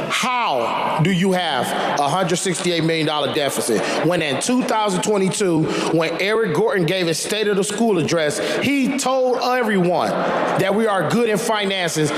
How do you have a $168 million deficit when in 2022, when Eric Gorton gave his State of the School address, he told everyone that we are good in finances?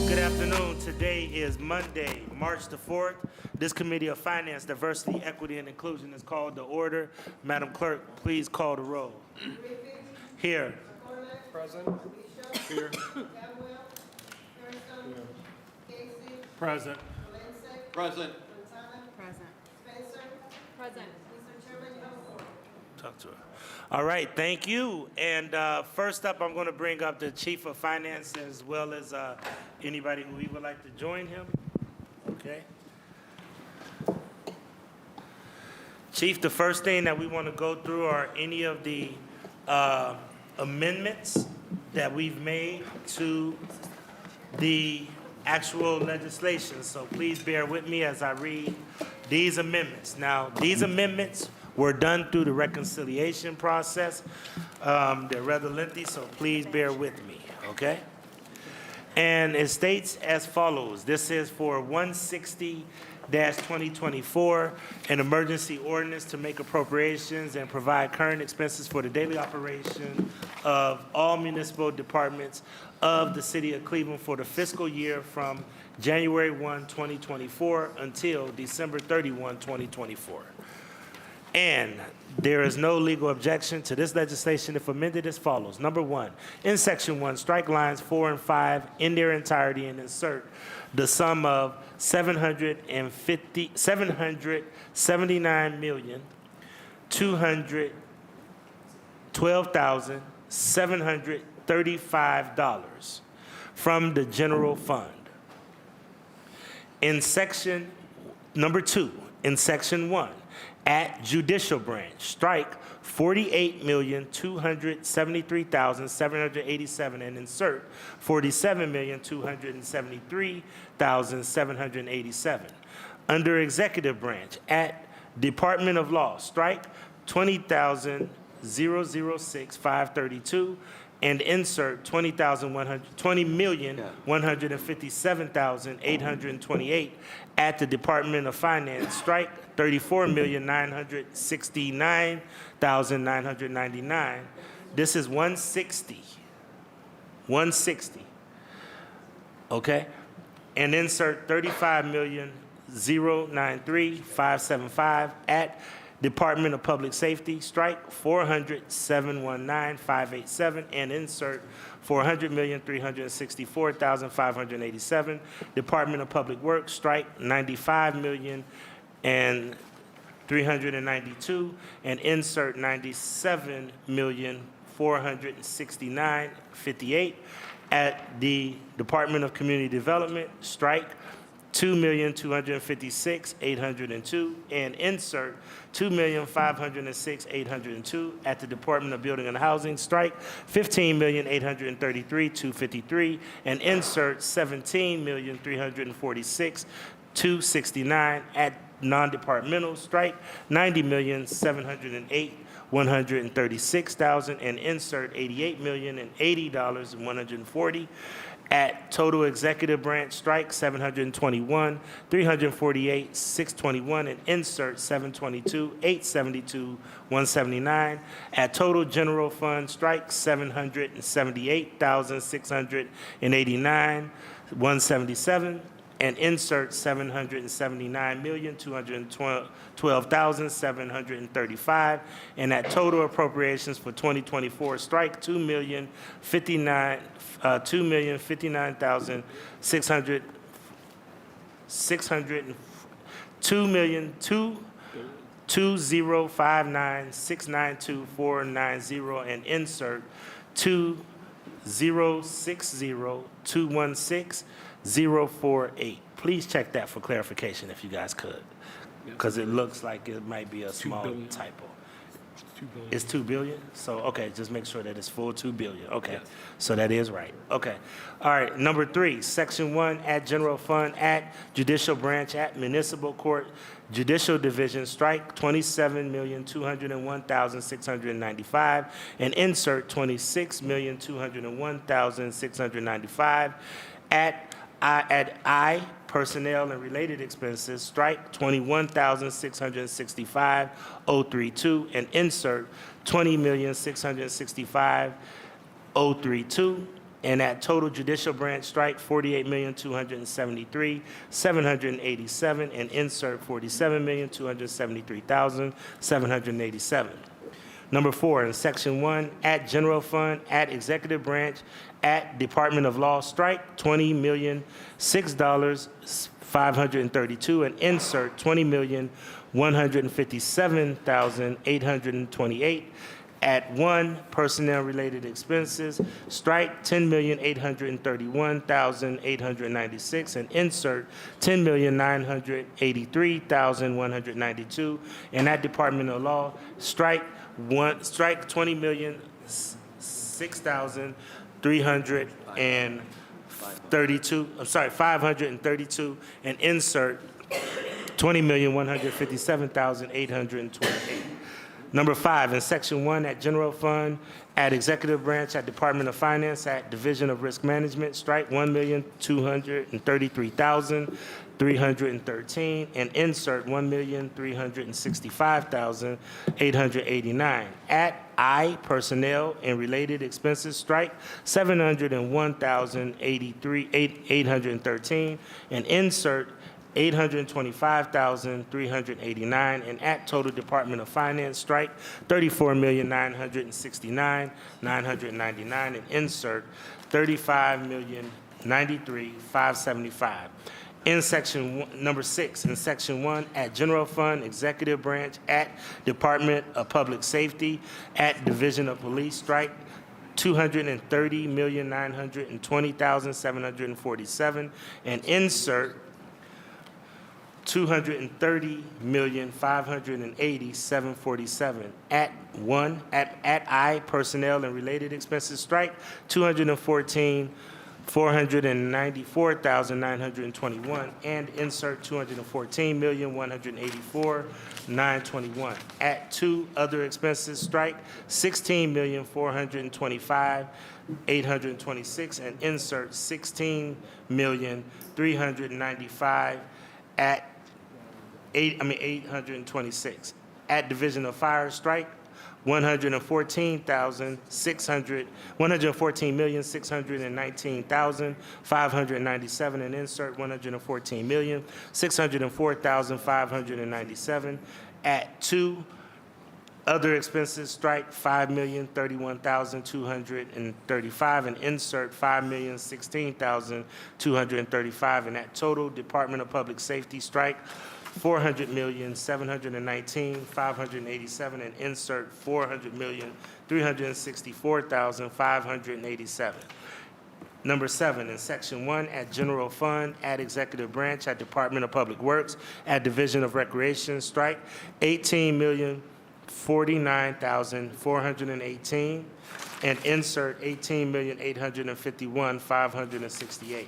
Good afternoon. Today is Monday, March the 4th. This Committee of Finance, Diversity, Equity, and Inclusion is called to order. Madam Clerk, please call the roll. Here. Present. Here. Present. Present. Present. Talk to her. All right, thank you. And first up, I'm going to bring up the Chief of Finance as well as anybody who would like to join him. Okay. Chief, the first thing that we want to go through are any of the amendments that we've made to the actual legislation. So please bear with me as I read these amendments. Now, these amendments were done through the reconciliation process. They're rather lengthy, so please bear with me, okay? And it states as follows. This is for 160-2024, an emergency ordinance to make appropriations and provide current expenses for the daily operation of all municipal departments of the city of Cleveland for the fiscal year from January 1, 2024 until December 31, 2024. And there is no legal objection to this legislation if amended as follows. Number one, in Section 1, strike lines 4 and 5 in their entirety and insert the sum of $779,212,735 from the general fund. In section number 2, in Section 1, at judicial branch, strike $48,273,787 and insert $47,273,787. Under executive branch, at Department of Law, strike $20,006,532 and insert $20,157,828. At the Department of Finance, strike $34,969,999. This is 160. 160. Okay? And insert $35,093,575 at Department of Public Safety, strike $400,719,587 and insert $400,364,587. Department of Public Works, strike $95,392 and insert $97,469,58. At the Department of Community Development, strike $2,256,802 and insert $2,506,802. At the Department of Building and Housing, strike $15,833,253 and insert $17,346,269. At non-departmental, strike $90,708,136,000 and insert $88,080,140. At total executive branch, strike $721,348,621 and insert $722,872,179. At total general fund, strike $778,689,177 and insert $779,212,735. And at total appropriations for 2024, strike $2,059,692,490 and insert $2,060,216,048. Please check that for clarification if you guys could, because it looks like it might be a small typo. It's $2 billion? So, okay, just make sure that it's full $2 billion. Okay, yes. So that is right. Okay. All right, number 3, Section 1, at General Fund, at Judicial Branch, at Municipal Court, Judicial Division, strike $27,201,695 and insert $26,201,695. At I, personnel and related expenses, strike $21,665,032 and insert $20,665,032. And at total judicial branch, strike 48,273,787 and insert 47,273,787. Number 4, in section 1, at general fund, at executive branch, at Department of Law, strike $20,006,532 and insert $20,157,828. At 1, personnel-related expenses, strike $10,831,896 and insert $10,983,192. And at Department of Law, strike $532 and insert $20,157,828. Number 5, in section 1, at general fund, at executive branch, at Department of Finance, at Division of Risk Management, strike $1,233,313 and insert $1,365,889. At I, personnel and related expenses, strike $701,813 and insert $825,389, and at total Department of Finance, strike $34,969,999 and insert $35,093,575. In section number 6, in section 1, at general fund, executive branch, at Department of Public Safety, at Division of Police, strike $230,920,747 and insert $230,580,747. At 1, at I, personnel and related expenses, strike $214,494,921 and insert $214,184,921. At 2, other expenses, strike $16,425,826 and insert $16,395,000 at 826. At Division of Fire, strike $114,619,597 and insert $114,604,597. At 2, other expenses, strike $5,031,235 and insert $5,016,235. And at total Department of Public Safety, strike $400,719,587 and insert $400,364,587. Number 7, in section 1, at general fund, at executive branch, at Department of Public Works, at Division of Recreation, strike $18,049,418 and insert $18,851,568.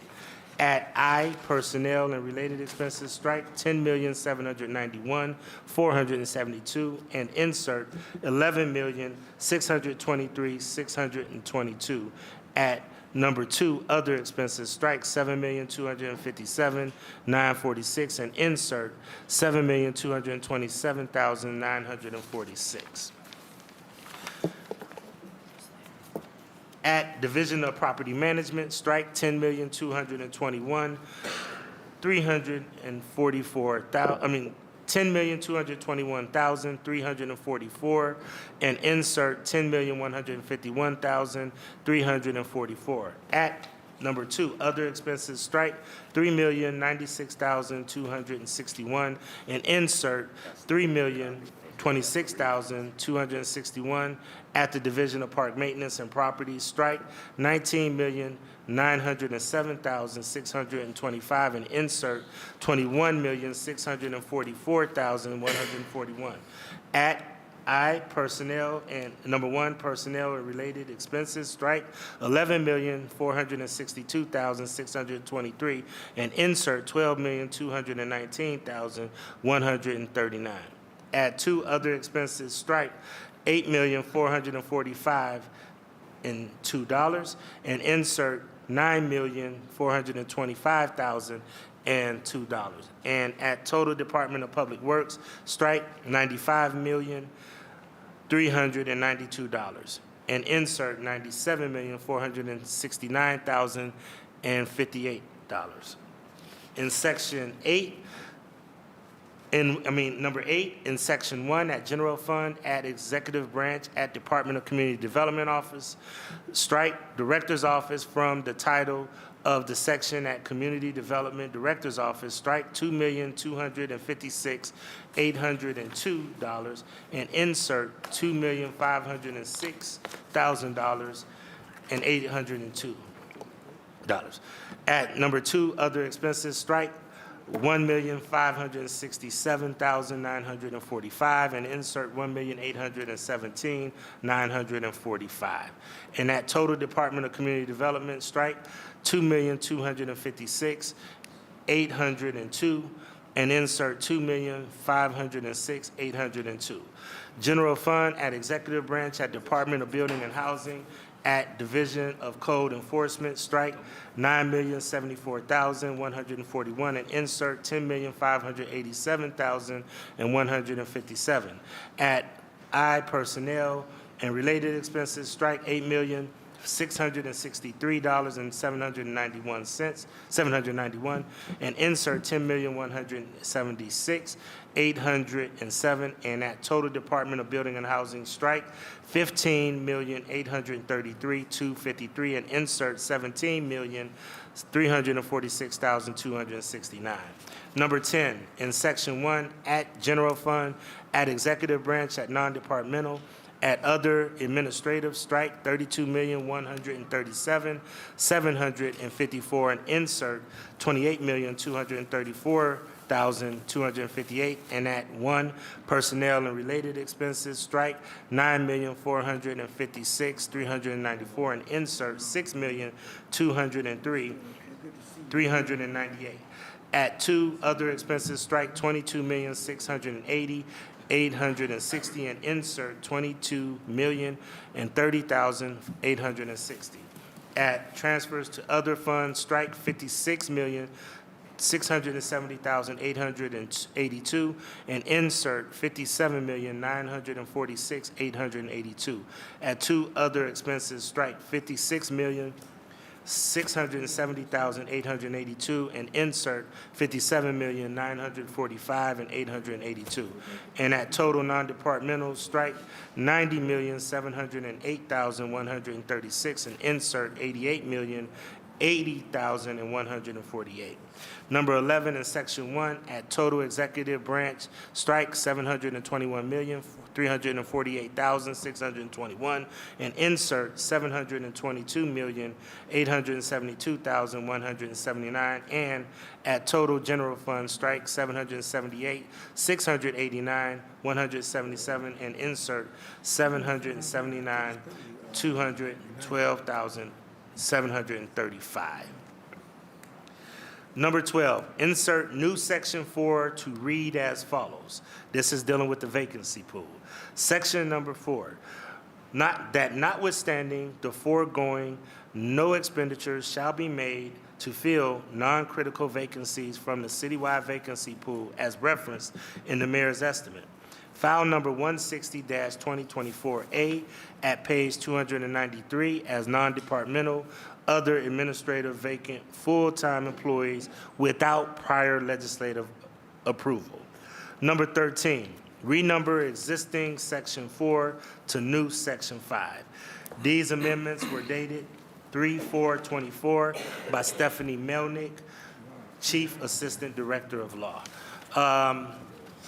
At I, personnel and related expenses, strike $10,791,472 and insert $11,623,622. At number 2, other expenses, strike $7,257,946 and insert $7,227,946. At Division of Property Management, strike $10,221,344 and insert $10,151,344. At number 2, other expenses, strike $3,096,261 and insert $3,026,261. At the Division of Park Maintenance and Properties, strike $19,907,625 and insert $21,644,141. At I, personnel and number 1, personnel and related expenses, strike $11,462,623 and insert $12,219,139. At 2, other expenses, strike $8,445,2 and insert $9,425,002. And at total Department of Public Works, strike $95,392. and insert $97,469,058. In section 8, number 8, in section 1, at general fund, add executive branch at Department of Community Development Office. Strike director's office from the title of the section at Community Development Director's Office. Strike $2,256,802 and insert $2,506,802. At number 2, other expenses, strike $1,567,945 and insert $1,817,945. And at total Department of Community Development, strike $2,256,802 and insert $2,506,802. General fund at executive branch at Department of Building and Housing at Division of Code Enforcement, strike $9,074,141 and insert $10,587,157. At I personnel and related expenses, strike $8,663,791 and insert $10,176,807. And at total Department of Building and Housing, strike $15,833,253 and insert $17,346,269. Number 10, in section 1, at general fund, at executive branch, at non-departmental, at other administrative, strike $32,137,754 and insert $28,234,258. And at 1, personnel and related expenses, strike $9,456,394 and insert $6,203,398. At 2, other expenses, strike $22,680,860 and insert $22,030,860. At transfers to other funds, strike $56,670,882 and insert $57,946,882. At 2, other expenses, strike $56,670,882 and insert $57,945,882. And at total non-departmental, strike $90,708,136 and insert $88,080,148. Number 11 in section 1, at total executive branch, strike $721,348,621 and insert $722,872,179. And at total general fund, strike $778,689,177 and insert $779,212,735. Number 12, insert new section 4 to read as follows. This is dealing with the vacancy pool. Section number 4, notwithstanding the foregoing, no expenditures shall be made to fill non-critical vacancies from the citywide vacancy pool as referenced in the mayor's estimate. File number 160-2024A at page 293 as non-departmental, other administrative vacant full-time employees without prior legislative approval. Number 13, renumber existing section 4 to new section 5. These amendments were dated 3/4/24 by Stephanie Melnick, Chief Assistant Director of Law.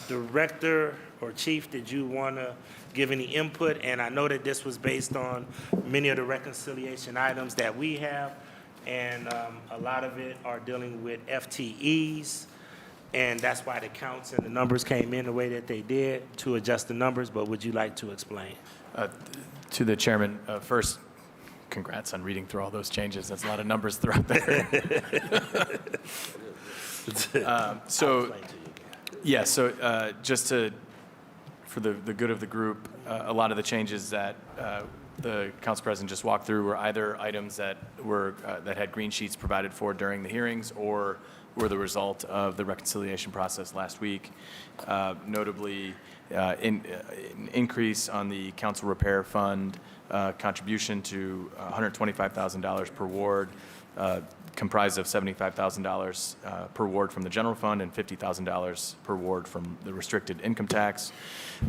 Director or Chief, did you want to give any input? And I know that this was based on many of the reconciliation items that we have, and a lot of it are dealing with FTEs, and that's why the counts and the numbers came in the way that they did to adjust the numbers, but would you like to explain? To the chairman, first, congrats on reading through all those changes. That's a lot of numbers throughout there. For the good of the group, a lot of the changes that the council president just walked through were either items that had green sheets provided for during the hearings or were the result of the reconciliation process last week. Notably, an increase on the council repair fund contribution to $125,000 per ward, comprised of $75,000 per ward from the general fund and $50,000 per ward from the restricted income tax.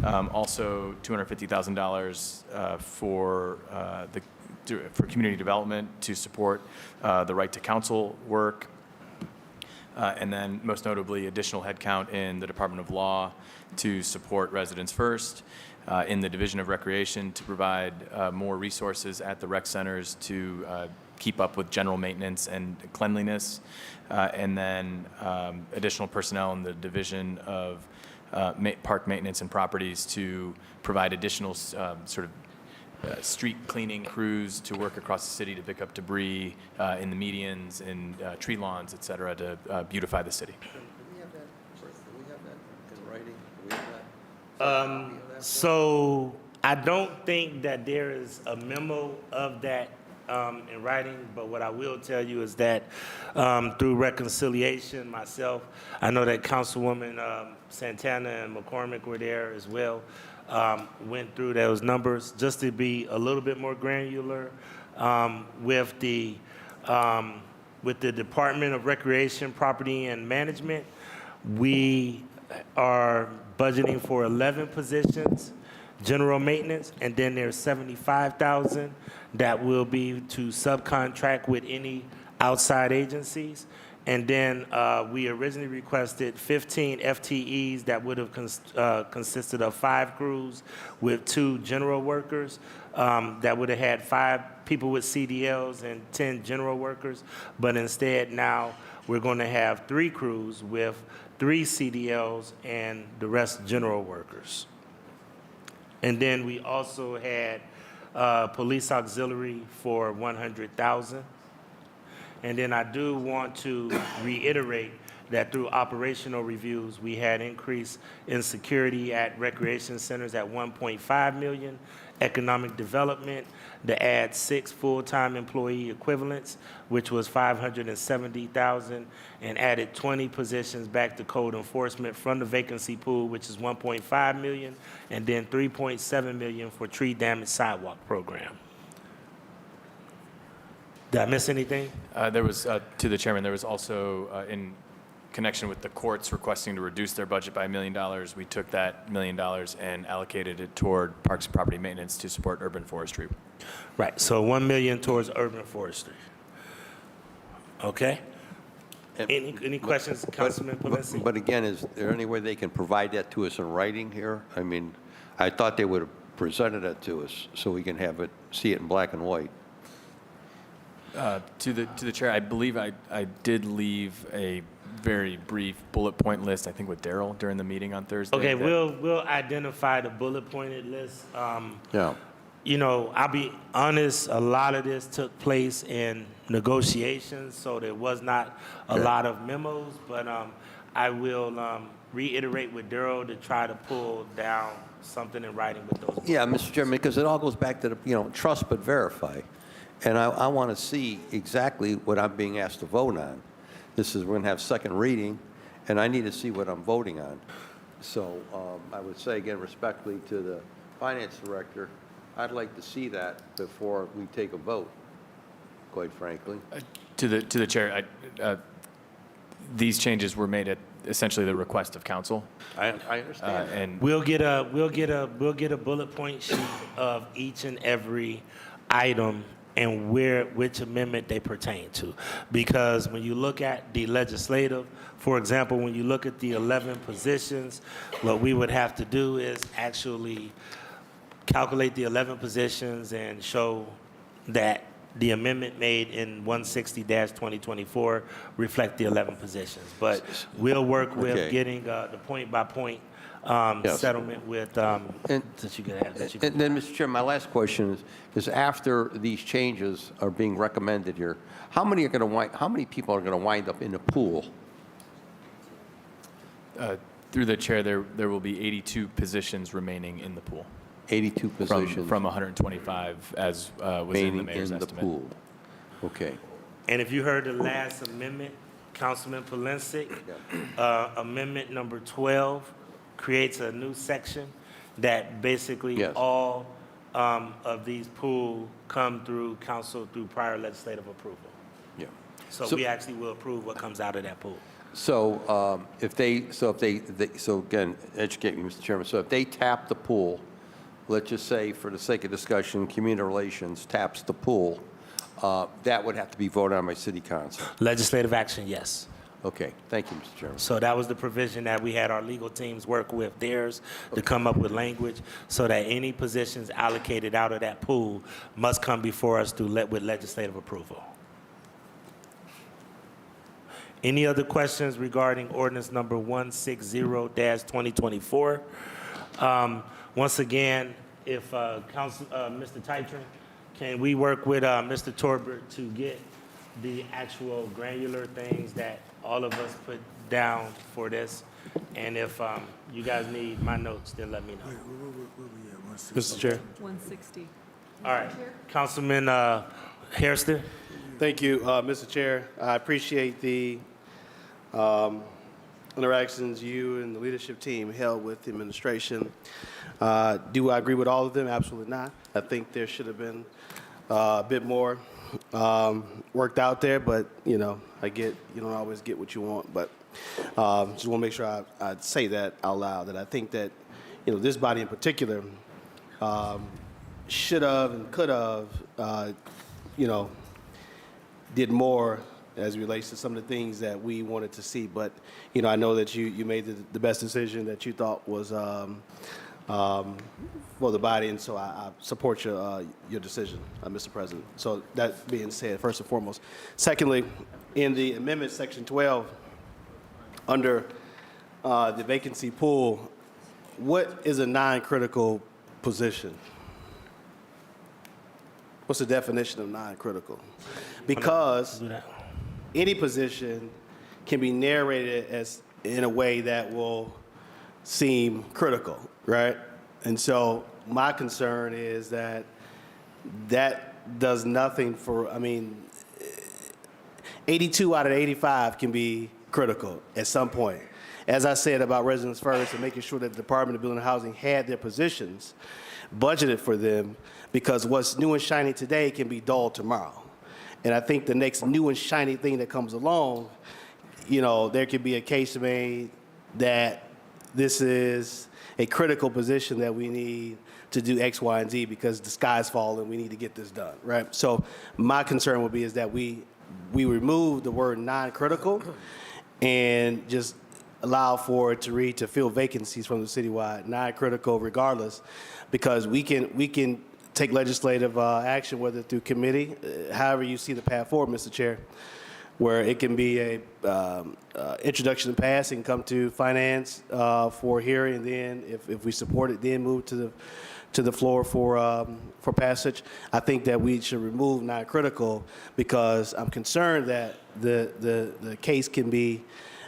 Also, $250,000 for community development to support the right to counsel work. And then, most notably, additional headcount in the Department of Law to support Residents First, in the Division of Recreation to provide more resources at the rec centers to keep up with general maintenance and cleanliness, and then additional personnel in the Division of Park Maintenance and Properties to provide additional street cleaning crews to work across the city to pick up debris in the medians and tree lawns, et cetera, to beautify the city. Do we have that in writing? Do we have that? So I don't think that there is a memo of that in writing, but what I will tell you is that through reconciliation, myself, I know that Councilwoman Santana and McCormick were there as well, went through those numbers just to be a little bit more granular with the Department of Recreation, Property and Management. We are budgeting for 11 positions, general maintenance, and then there's 75,000 that will be to subcontract with any outside agencies. And then we originally requested 15 FTEs that would have consisted of 5 crews with 2 general workers that would have had 5 people with CDLs and 10 general workers. But instead now we're going to have 3 crews with 3 CDLs and the rest general workers. And then we also had police auxiliary for 100,000. And then I do want to reiterate that through operational reviews, we had increase in security at recreation centers at 1.5 million, economic development to add 6 full-time employee equivalents, which was 570,000, and added 20 positions back to code enforcement from the vacancy pool, which is 1.5 million, and then 3.7 million for tree damage sidewalk program. Did I miss anything? There was, to the chairman, there was also, in connection with the courts requesting to reduce their budget by $1 million, we took that $1 million and allocated it toward parks and property maintenance to support urban forestry. Right, so 1 million towards urban forestry. Okay? Any questions, Councilman Palensi? But again, is there any way they can provide that to us in writing here? I mean, I thought they would have presented it to us so we can have it, see it in black and white. To the chair, I believe I did leave a very brief bullet point list, I think with Daryl during the meeting on Thursday. Okay, we'll identify the bullet pointed list. Yeah. You know, I'll be honest, a lot of this took place in negotiations, so there was not a lot of memos, but I will reiterate with Daryl to try to pull down something in writing with those. Yeah, Mr. Chairman, because it all goes back to the, trust but verify. And I want to see exactly what I'm being asked to vote on. We're going to have second reading, and I need to see what I'm voting on. So I would say, again, respectfully to the finance director, I'd like to see that before we take a vote, quite frankly. To the chair, these changes were made at essentially the request of council. I understand. And We'll get a bullet point sheet of each and every item and which amendment they pertain to. Because when you look at the legislative, for example, when you look at the 11 positions, what we would have to do is actually calculate the 11 positions and show that the amendment made in 160-2024 reflect the 11 positions. But we'll work with getting the point-by-point settlement with, since you can have that. And then, Mr. Chairman, my last question is after these changes are being recommended here, how many people are going to wind up in the pool? through the chair, there will be 82 positions remaining in the pool. 82 positions. From 125 as was in the mayor's in the estimate. pool. Okay. And if you heard the last amendment, Councilman Palensic, amendment number 12, creates a new section that basically Yes. all of these pools come through council through prior legislative approval. Yeah. So So- we actually will approve what comes out of that pool. So so again, educate me, Mr. Chairman. So if they tap the pool, let's just say, for the sake of discussion, community relations taps the pool, that would have to be voted on by city council. Legislative action, yes. Okay, thank you, Mr. Chairman. So that was the provision that we had our legal teams work with theirs to come up with language so that any positions allocated out of that pool must come before us with legislative approval. Any other questions regarding ordinance number 160-2024? Once again, if Mr. Titron, can we work with Mr. Torbert to get the actual granular things that all of us put down for this? And if you guys need my notes, then let me know. Mr. Chair. 160. All right, Councilman Hairston? Thank you, Mr. Chair. I appreciate the interactions you and the leadership team held with the administration. Do I agree with all of them? Absolutely not. I think there should have been a bit more worked out there, but, you know, I get you don't always get what you want, but just want to make sure I say that out loud, that I think that, you know, this body in particular should have and could have, you know, did more as it relates to some of the things that we wanted to see. But, you know, I know that you made the best decision that you thought was for the body, and so I support your decision, Mr. President. So that being said, first and foremost. Secondly, in the amendment, section 12, under the vacancy pool, what is a non-critical position? What's the definition of non-critical? Because Do that. any position can be narrated as in a way that will seem critical, right? And so my concern is that that does nothing for, I mean, 82 out of 85 can be critical at some point. As I said about residents first and making sure that the Department of Building and Housing had their positions budgeted for them, because what's new and shiny today can be dull tomorrow. And I think the next new and shiny thing that comes along, you know, there could be a case made that this is a critical position that we need to do X, Y, and Z because the sky's falling, we need to get this done, right? So my concern would be is that we remove the word non-critical and just allow for it to read to fill vacancies from the citywide, non-critical regardless, because we can take legislative action, whether through committee, however you see the path forward, Mr. Chair, where it can be a introduction and pass and come to finance for hearing, and then if we support it, then move to the floor for passage. I think that we should remove non-critical because I'm concerned that the case can be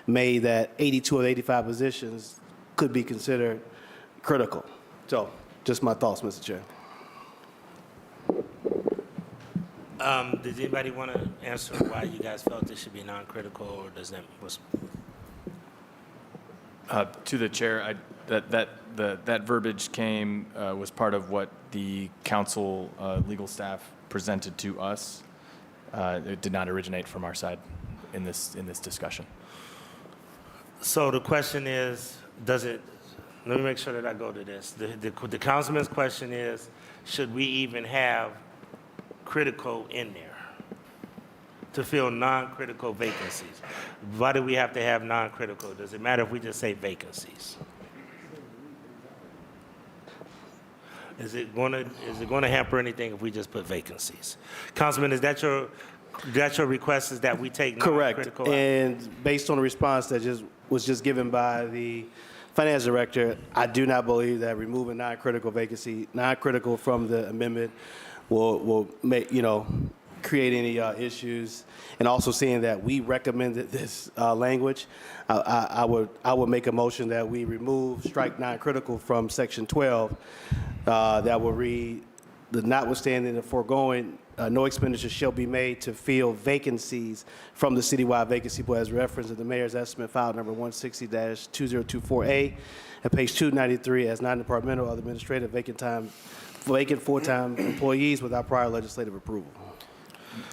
made that 82 of 85 positions could be considered critical. So just my thoughts, Mr. Chair. Does anybody want to answer why you guys felt this should be non-critical, or does that? To the chair, that verbiage was part of what the council legal staff presented to us. It did not originate from our side in this discussion. So the question is, does it? Let me make sure that I go to this. The councilman's question is, should we even have critical in there to fill non-critical vacancies? Why do we have to have non-critical? Does it matter if we just say vacancies? Is it going to hamper anything if we just put vacancies? Councilman, is that your request, is that we take non-critical Correct. out? And based on the response that was just given by the finance director, I do not believe that removing non-critical from the amendment will make, create any issues. And also seeing that we recommended this language, I would make a motion that we strike non-critical from section 12. That will read, the notwithstanding the foregoing, no expenditure shall be made to fill vacancies from the citywide vacancy pool as referenced in the mayor's estimate file number 160-2024A at page 293 as non-departmental or administrative vacant full-time employees without prior legislative approval.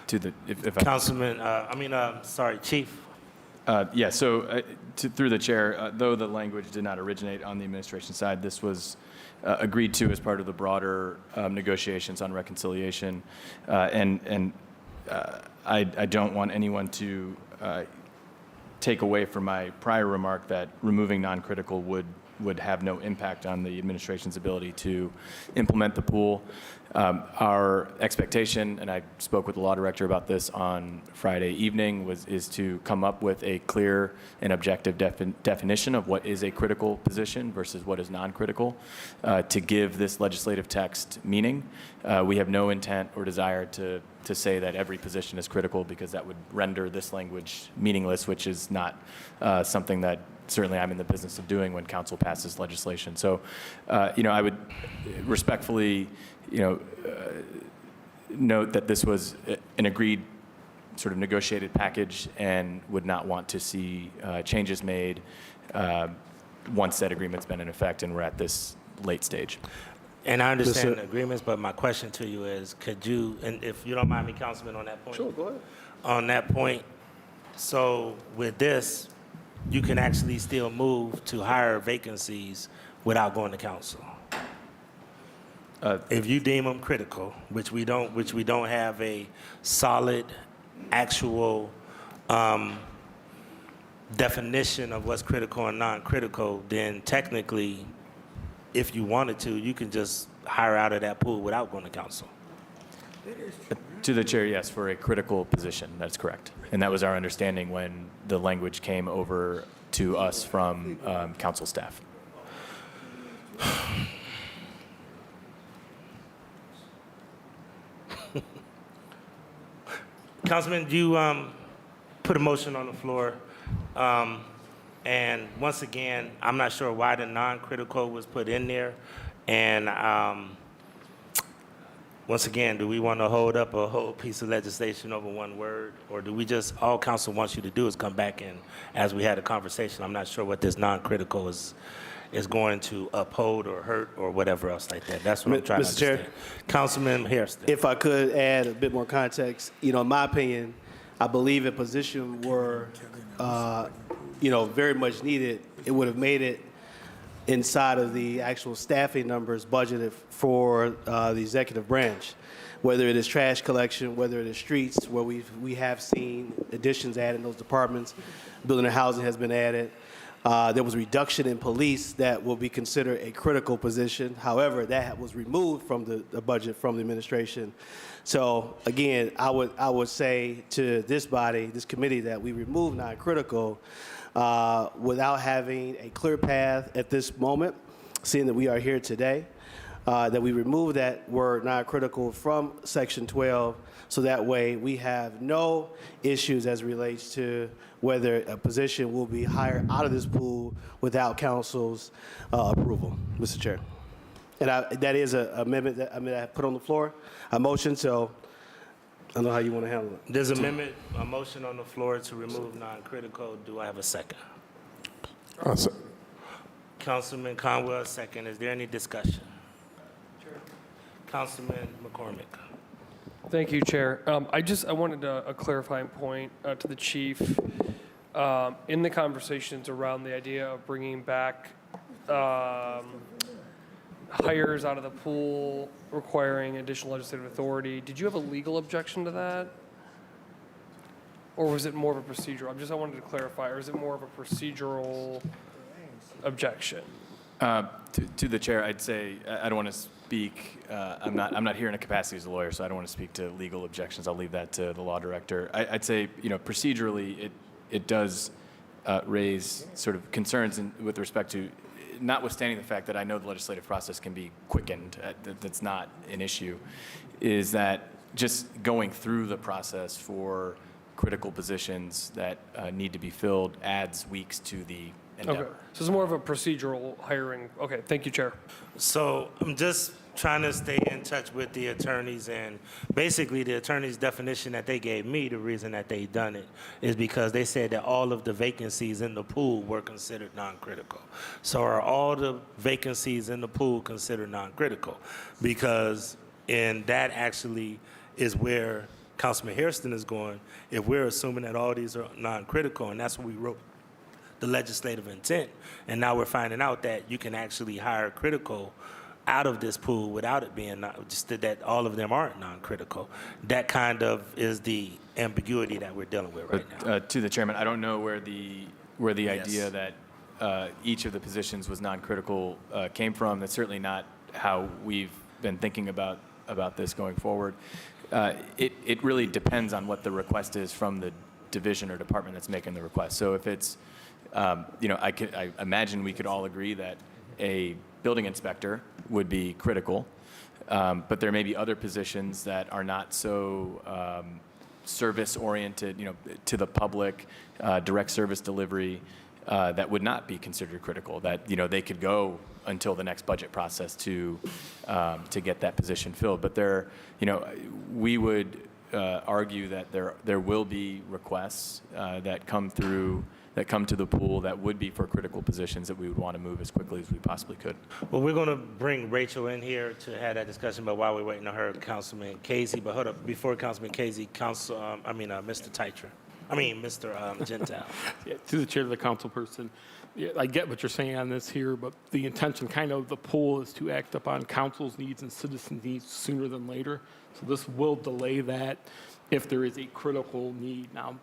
To the, if I, Councilman, Chief. yeah, so through the chair, though the language did not originate on the administration side, this was agreed to as part of the broader negotiations on reconciliation. I don't want anyone to take away from my prior remark that removing non-critical would have no impact on the administration's ability to implement the pool. Our expectation, and I spoke with the law director about this on Friday evening, is to come up with a clear and objective definition of what is a critical position versus what is non-critical to give this legislative text meaning. We have no intent or desire to say that every position is critical, because that would render this language meaningless, which is not something that certainly I'm in the business of doing when council passes legislation. So, I would respectfully, note that this was an agreed sort of negotiated package and would not want to see changes made once that agreement's been in effect and we're at this late stage. And I understand the agreements, but my question to you is, could you, and if you don't mind me, Councilman, on that point? Sure, go ahead. On that point, so with this, you can actually still move to hire vacancies without going to council. If you deem them critical, which we don't have a solid, actual definition of what's critical and non-critical, then technically, if you wanted to, you can just hire out of that pool without going to council. To the chair, yes, for a critical position, that's correct. And that was our understanding when the language came over to us from council staff. Councilman, you put a motion on the floor. And once again, I'm not sure why the non-critical was put in there. And once again, do we want to hold up a whole piece of legislation over one word? Or do we just, all council wants you to do is come back and, as we had a conversation, I'm not sure what this non-critical is going to uphold or hurt or whatever else like that. That's what I'm trying to understand. Chair, Councilman Hairston. if I could add a bit more context, in my opinion, I believe a position were, very much needed. It would have made it inside of the actual staffing numbers budgeted for the executive branch, whether it is trash collection, whether it is streets, where we have seen additions added in those departments. Building and housing has been added. There was a reduction in police that will be considered a critical position. However, that was removed from the budget from the administration. So again, I would say to this body, this committee, that we remove non-critical without having a clear path at this moment, seeing that we are here today, that we remove that word non-critical from Section 12, so that way we have no issues as it relates to whether a position will be hired out of this pool without council's approval, Mr. Chair. And that is an amendment that I put on the floor, a motion, so I don't know how you want to handle it. There's a motion on the floor to remove non-critical. Do I have a second? Councilman Conwell, second. Is there any discussion? Sure. Councilman McCormick. Thank you, Chair. I wanted a clarifying point to the chief. In the conversations around the idea of bringing back hires out of the pool requiring additional legislative authority, did you have a legal objection to that? Or was it more of a procedural? I wanted to clarify, or is it more of a procedural objection? To the chair, I'd say I don't want to speak. I'm not here in a capacity as a lawyer, so I don't want to speak to legal objections. I'll leave that to the law director. I'd say, procedurally, it does raise sort of concerns with respect to, notwithstanding the fact that I know the legislative process can be quickened, that's not an issue, is that just going through the process for critical positions that need to be filled adds weeks to the endeavor. Okay, so it's more of a procedural hiring. Okay, thank you, Chair. So I'm just trying to stay in touch with the attorneys, and basically the attorney's definition that they gave me, the reason that they done it is because they said that all of the vacancies in the pool were considered non-critical. So are all the vacancies in the pool considered non-critical? Because, and that actually is where Councilman Hairston is going, if we're assuming that all these are non-critical, and that's what we wrote the legislative intent, and now we're finding out that you can actually hire critical out of this pool without it being just that all of them aren't non-critical. That kind of is the ambiguity that we're dealing with right now. To the chairman, I don't know where the Yes. idea that each of the positions was non-critical came from. That's certainly not how we've been thinking about this going forward. It really depends on what the request is from the division or department that's making the request. So if it's, I imagine we could all agree that a building inspector would be critical, but there may be other positions that are not so service-oriented, to the public, direct service delivery, that would not be considered critical, that, they could go until the next budget process to get that position filled. But we would argue that there will be requests that come to the pool that would be for critical positions that we would want to move as quickly as we possibly could. Well, we're going to bring Rachel in here to have that discussion, but while we're waiting on her, Councilman Casey, but hold up, before Councilman Casey, Mr. Titra. Mr. Gentile. Yeah, to the chair of the council person, yeah, I get what you're saying on this here, but the intention kind of the pool is to act upon council's needs and citizens' needs sooner than later. So this will delay that if there is a critical need. Now,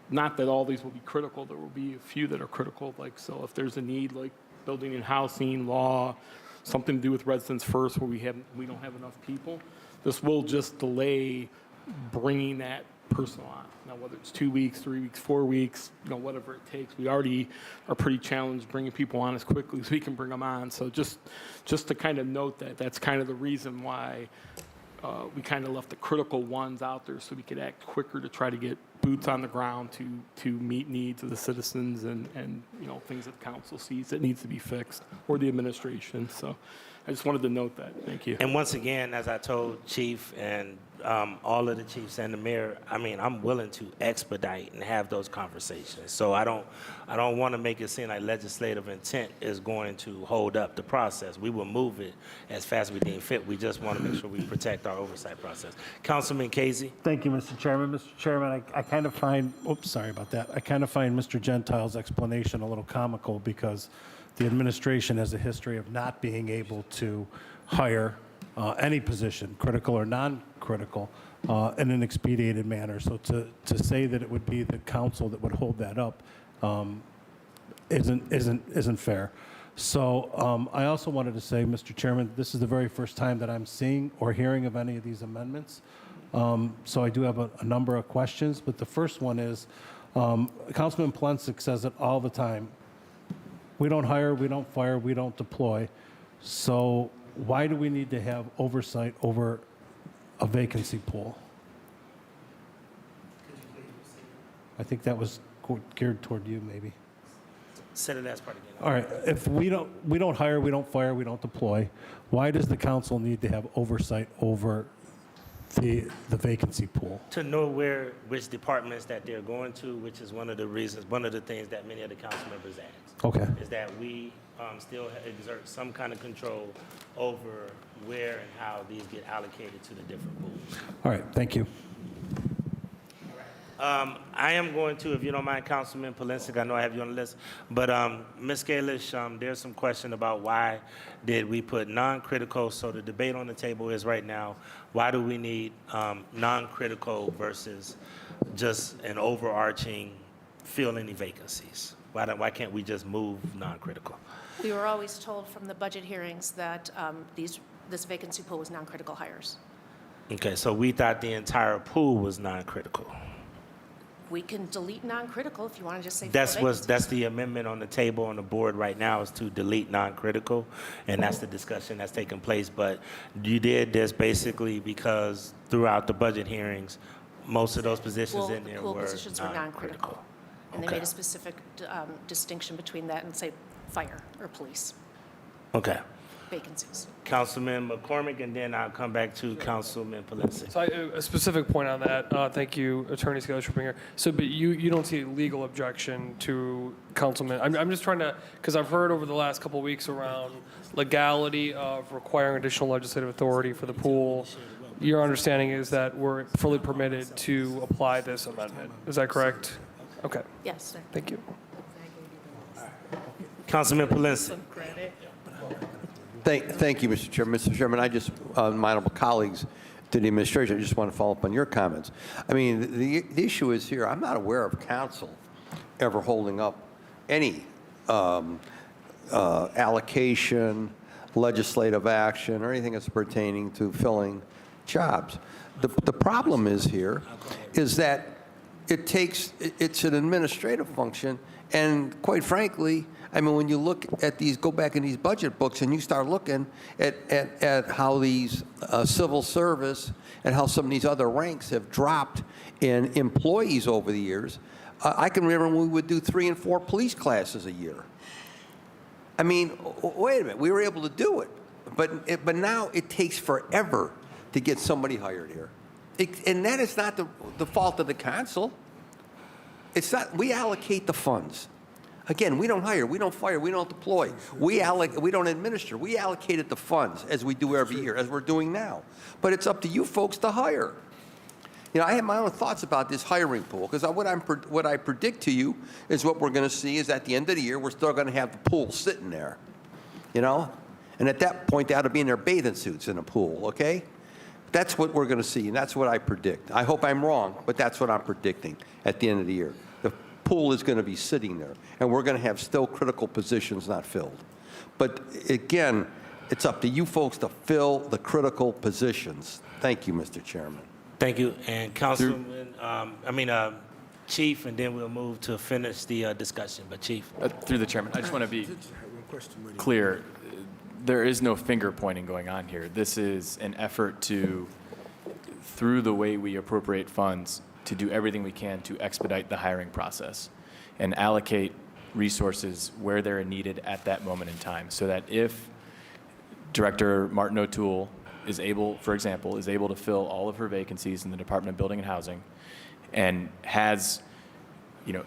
not that all these will be critical, there will be a few that are critical, so if there's a need like building and housing, law, something to do with residents first where we don't have enough people, this will just delay bringing that person on. Now, whether it's 2 weeks, 3 weeks, 4 weeks, whatever it takes, we already are pretty challenged bringing people on as quickly as we can bring them on. So just to kind of note that's kind of the reason why we kind of left the critical ones out there so we could act quicker to try to get boots on the ground to meet needs of the citizens and things that the council sees that needs to be fixed, or the administration. So I just wanted to note that. Thank you. And once again, as I told Chief and all of the chiefs and the mayor, I'm willing to expedite and have those conversations. So I don't want to make it seem like legislative intent is going to hold up the process. We will move it as fast as we deem fit. We just want to make sure we protect our oversight process. Councilman Casey. Thank you, Mr. Chairman. Mr. Chairman, I kind of find, sorry about that. I kind of find Mr. Gentile's explanation a little comical because the administration has a history of not being able to hire any position, critical or non-critical, in an expedited manner. So to say that it would be the council that would hold that up isn't fair. So I also wanted to say, Mr. Chairman, this is the very first time that I'm seeing or hearing of any of these amendments. So I do have a number of questions, but the first one is, Councilman Plensick says it all the time. We don't hire, we don't fire, we don't deploy. So why do we need to have oversight over a vacancy pool? I think that was geared toward you, maybe. Say the last part again. All right. If we don't hire, we don't fire, we don't deploy, why does the council need to have oversight over the vacancy pool? To know which departments that they're going to, which is one of the things that many of the council members ask. Okay. Is that we still exert some kind of control over where and how these get allocated to the different pools. All right. Thank you. I am going to, if you don't mind, Councilman Polinsik, I know I have you on the list, but Ms. Kalish, there's some question about why did we put non-critical, so the debate on the table is right now, why do we need non-critical versus just an overarching fill any vacancies? Why can't we just move non-critical? We were always told from the budget hearings that this vacancy pool was non-critical hires. Okay, so we thought the entire pool was non-critical. We can delete non-critical if you want to just say. That's the amendment on the table on the board right now, is to delete non-critical, and that's the discussion that's taking place. But you did this basically because throughout the budget hearings, most of those positions in there pool were positions were non-critical. And they Okay. made a specific distinction between that and, say, fire or police Okay. vacancies. Councilman McCormick, and then I'll come back to Councilman Valencia. So a specific point on that. Thank you, Attorney Scalish, for being here. So, but you don't see a legal objection to Councilman? I'm just trying to, because I've heard over the last couple of weeks around legality of requiring additional legislative authority for the pool. Your understanding is that we're fully permitted to apply this amendment. Is that correct? Okay, Yes, sir. thank you. Councilman Valencia. Thank you, Mr. Chairman. Mr. Chairman, I just, my honorable colleagues to the administration, I just want to follow up on your comments. I mean, the issue is here, I'm not aware of council ever holding up any allocation, legislative action, or anything that's pertaining to filling jobs. The problem is here is that it's an administrative function, and quite frankly, I mean, when you look at these, go back in these budget books and you start looking at how these civil service and how some of these other ranks have dropped in employees over the years, I can remember when we would do 3 and 4 police classes a year. I mean, wait a minute, we were able to do it, but now it takes forever to get somebody hired here. And that is not the fault of the council. It's not, we allocate the funds. Again, we don't hire, we don't fire, we don't deploy. We don't administer. We allocated the funds as we do every year, as we're doing now. But it's up to you folks to hire. You know, I have my own thoughts about this hiring pool, because what I predict to you is what we're going to see is at the end of the year, we're still going to have the pool sitting there, you know? And at that point, they ought to be in their bathing suits in a pool, okay? That's what we're going to see, and that's what I predict. I hope I'm wrong, but that's what I'm predicting at the end of the year. The pool is going to be sitting there, and we're going to have still critical positions not filled. But again, it's up to you folks to fill the critical positions. Thank you, Mr. Chairman. Thank you. And Councilman, Chief, and then we'll move to finish the discussion. But Chief. Through the chairman, I just want to be clear. There is no finger pointing going on here. This is an effort to, through the way we appropriate funds, to do everything we can to expedite the hiring process and allocate resources where they're needed at that moment in time, so that if Director Martin O'Toole is able, for example, is able to fill all of her vacancies in the Department of Building and Housing and has, you know,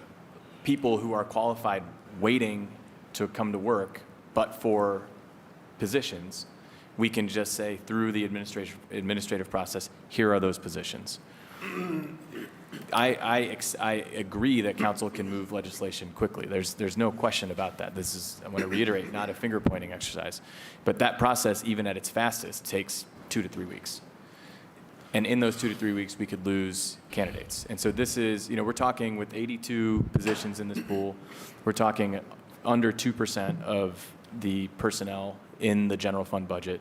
people who are qualified waiting to come to work, but for positions, we can just say through the administrative process, here are those positions. I agree that council can move legislation quickly. There's no question about that. This is, I want to reiterate, not a finger pointing exercise. But that process, even at its fastest, takes 2 to 3 weeks. And in those 2 to 3 weeks, we could lose candidates. And so this is, you know, we're talking with 82 positions in this pool. We're talking under 2% of the personnel in the general fund budget.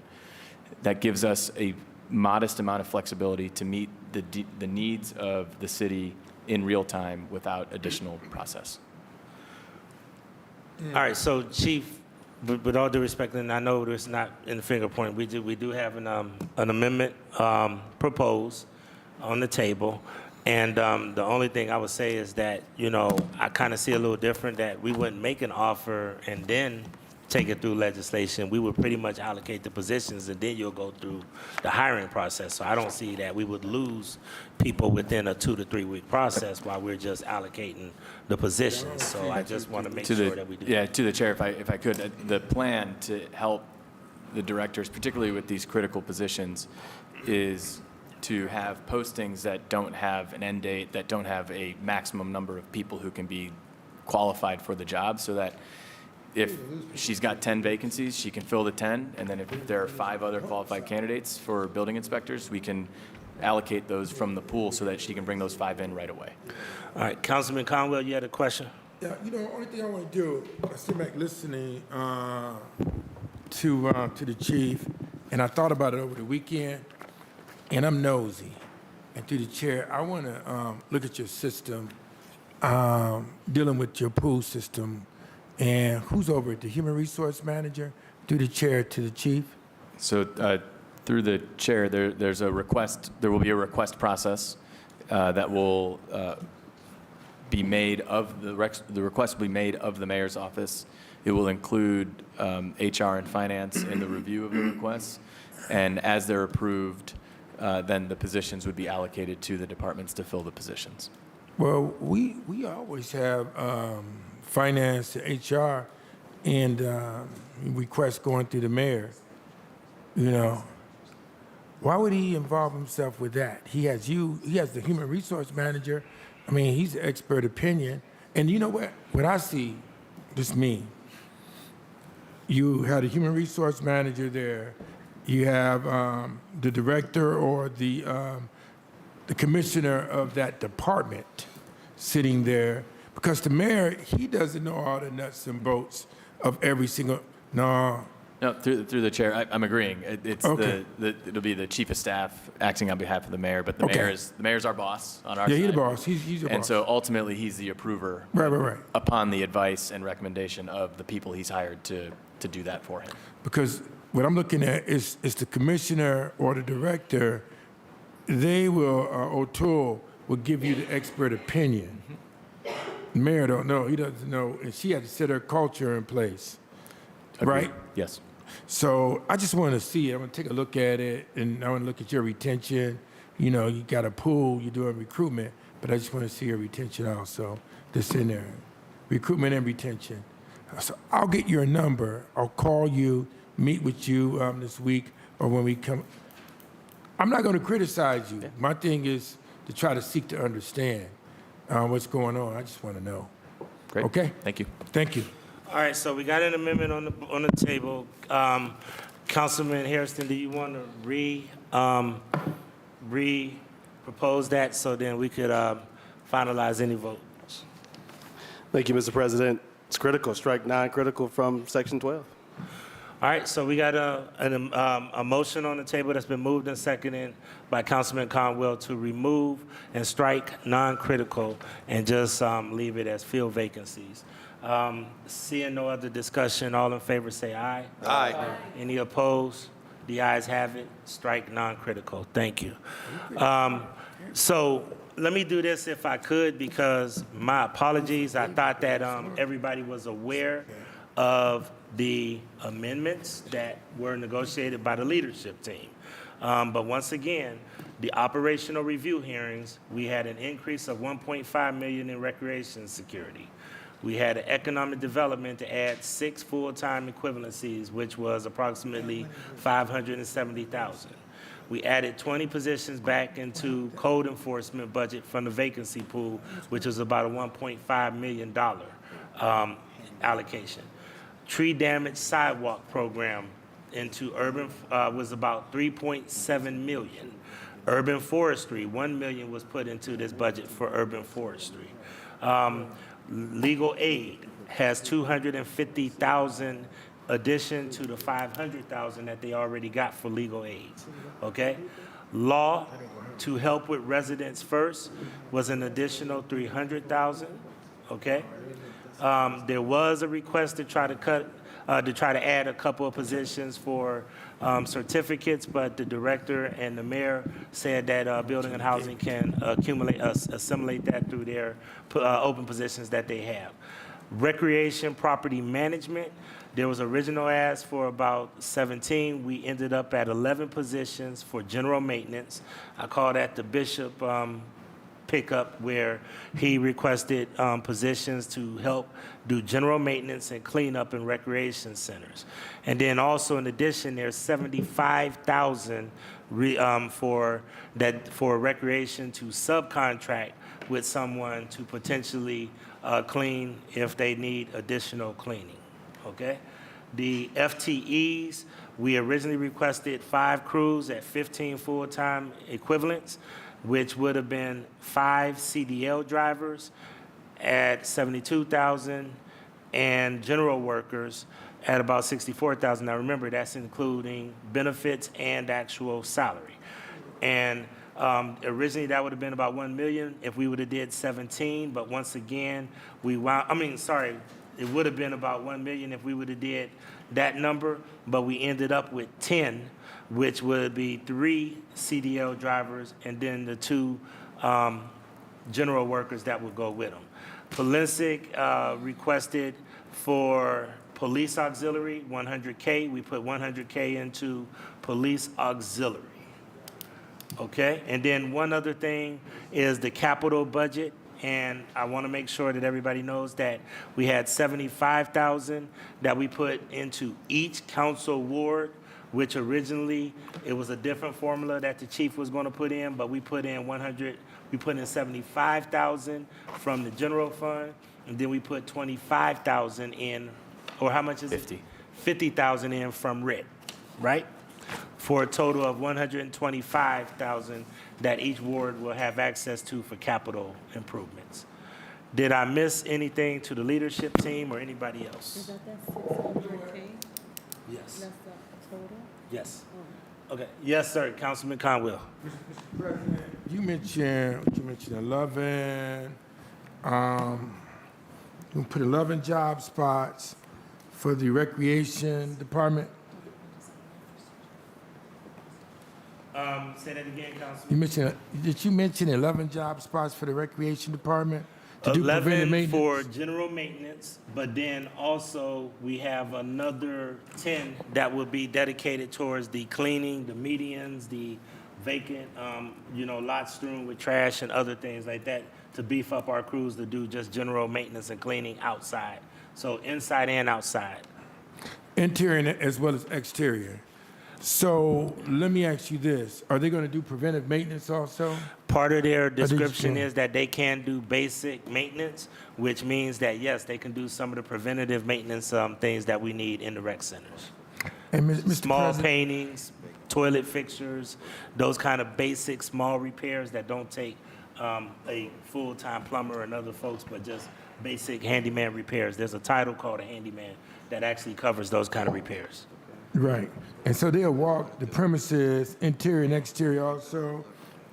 That gives us a modest amount of flexibility to meet the needs of the city in real time without additional process. All right, so Chief, with all due respect, and I know it's not in the finger point, we do have an amendment proposed on the table. And the only thing I would say is that, you know, I kind of see a little different, that we wouldn't make an offer and then take it through legislation. We would pretty much allocate the positions, and then you'll go through the hiring process. So I don't see that we would lose people within a 2 to 3 week process while we're just allocating the positions. So I just want to make sure that we do. Yeah, to the chair, if I could, the plan to help the directors, particularly with these critical positions, is to have postings that don't have an end date, that don't have a maximum number of people who can be qualified for the job, so that if she's got 10 vacancies, she can fill the 10, and then if there are 5 other qualified candidates for building inspectors, we can allocate those from the pool so that she can bring those 5 in right away. All right, Councilman Conwell, you had a question? Yeah, you know, the only thing I want to do, I sit back listening to the chief, and I thought about it over the weekend, and I'm nosy. And to the chair, I want to look at your system, dealing with your pool system, and who's over it, the human resource manager, through the chair to the chief? So through the chair, there's a request. There will be a request process that will be made of the request will be made of the mayor's office. It will include HR and finance in the review of the requests, and as they're approved, then the positions would be allocated to the departments to fill the positions. Well, we always have finance, HR, and requests going through the mayor. You know, why would he involve himself with that? He has the human resource manager. I mean, he's the expert opinion. And you know what I see, just me, you have the human resource manager there. You have the director or the commissioner of that department sitting there, because the mayor, he doesn't know all the nuts and bolts of every single, no. No, through the chair, I'm agreeing. It's Okay. it'll be the chief of staff acting on behalf of the mayor, but the Okay. mayor's our boss on our Yeah, side. he's the boss. He's your And boss. so ultimately, he's the approver Right. upon the advice and recommendation of the people he's hired to do that for him. Because what I'm looking at is the commissioner or the director, they will, O'Toole will give you the expert opinion. The mayor don't know, he doesn't know, and she had to set her culture in place, right? Agreed. Yes. So I just want to see it. I'm going to take a look at it, and I want to look at your retention. You know, you got a pool, you're doing recruitment, but I just want to see your retention also. That's in there, recruitment and retention. So I'll get your number. I'll call you, meet with you this week, or when we come. I'm not going to criticize you. My thing is to try to seek to understand what's going on. I just want to know. Great. Okay? Thank you. Thank you. All right, so we got an amendment on the table. Councilman Harrison, do you want to re-propose that so then we could finalize any votes? Thank you, Mr. President. It's critical. Strike non-critical from Section 12. All right, so we got a motion on the table that's been moved and seconded by Councilman Conwell to remove and strike non-critical and just leave it as field vacancies. Seeing no other discussion, all in favor say aye. Aye. Any opposed? The ayes have it. Strike non-critical. Thank you. So let me do this if I could, because my apologies. I thought that everybody was aware of the amendments that were negotiated by the leadership team. But once again, the operational review hearings, we had an increase of $1.5 million in recreation security. We had an economic development to add 6 full-time equivalencies, which was approximately $570,000. We added 20 positions back into code enforcement budget from the vacancy pool, which was about a $1.5 million allocation. Tree damage sidewalk program into urban was about $3.7 million. Urban forestry, $1 million was put into this budget for urban forestry. Legal aid has $250,000 addition to the $500,000 that they already got for legal aid. Okay, law to help with residents first was an additional $300,000. Okay, there was a request to try to add a couple of positions for certificates, but the director and the mayor said that Building and Housing can assimilate that through their open positions that they have. Recreation property management, there was original ask for about 17. We ended up at 11 positions for general maintenance. I call that the Bishop pickup, where he requested positions to help do general maintenance and cleanup in recreation centers. And then also in addition, there's $75,000 for recreation to subcontract with someone to potentially clean if they need additional cleaning. Okay? The FTEs, we originally requested 5 crews at 15 full-time equivalents, which would have been 5 CDL drivers at $72,000 and general workers at about $64,000. Now remember, that's including benefits and actual salary. And originally that would have been about $1 million if we would have did 17, but once again, it would have been about $1 million if we would have did that number, but we ended up with 10, which would be 3 CDL drivers and then the 2 general workers that would go with them. Polisic requested for police auxiliary, 100K. We put 100K into police auxiliary. Okay, and then one other thing is the capital budget, and I want to make sure that everybody knows that we had 75,000 that we put into each council ward, which originally it was a different formula that the chief was going to put in, but we put in 75,000 from the general fund, and then we put 25,000 in, or how much is 50. it? 50,000 in from RIT, right? For a total of 125,000 that each ward will have access to for capital improvements. Did I miss anything to the leadership team or anybody else? Yes. That's the total? Yes. Okay. Yes, sir. Councilman Conwell. You mentioned 11. You put 11 job spots for the recreation department. Say that again, Councilman. Did you mention 11 job spots for the recreation department to do preventive 11 maintenance? for general maintenance, but then also we have another 10 that will be dedicated towards the cleaning, the medians, the vacant, lots strewn with trash and other things like that to beef up our crews to do just general maintenance and cleaning outside. So inside and outside. Interior as well as exterior. So let me ask you this. Are they going to do preventive maintenance also? Part of their just description doing- is that they can do basic maintenance, which means that, yes, they can do some of the preventative maintenance things that we need in the rec centers. And Mr. Small President, paintings, toilet fixtures, those kind of basic small repairs that don't take a full-time plumber and other folks, but just basic handyman repairs. There's a title called a handyman that actually covers those kind of repairs. right. And so they'll walk the premises, interior and exterior also,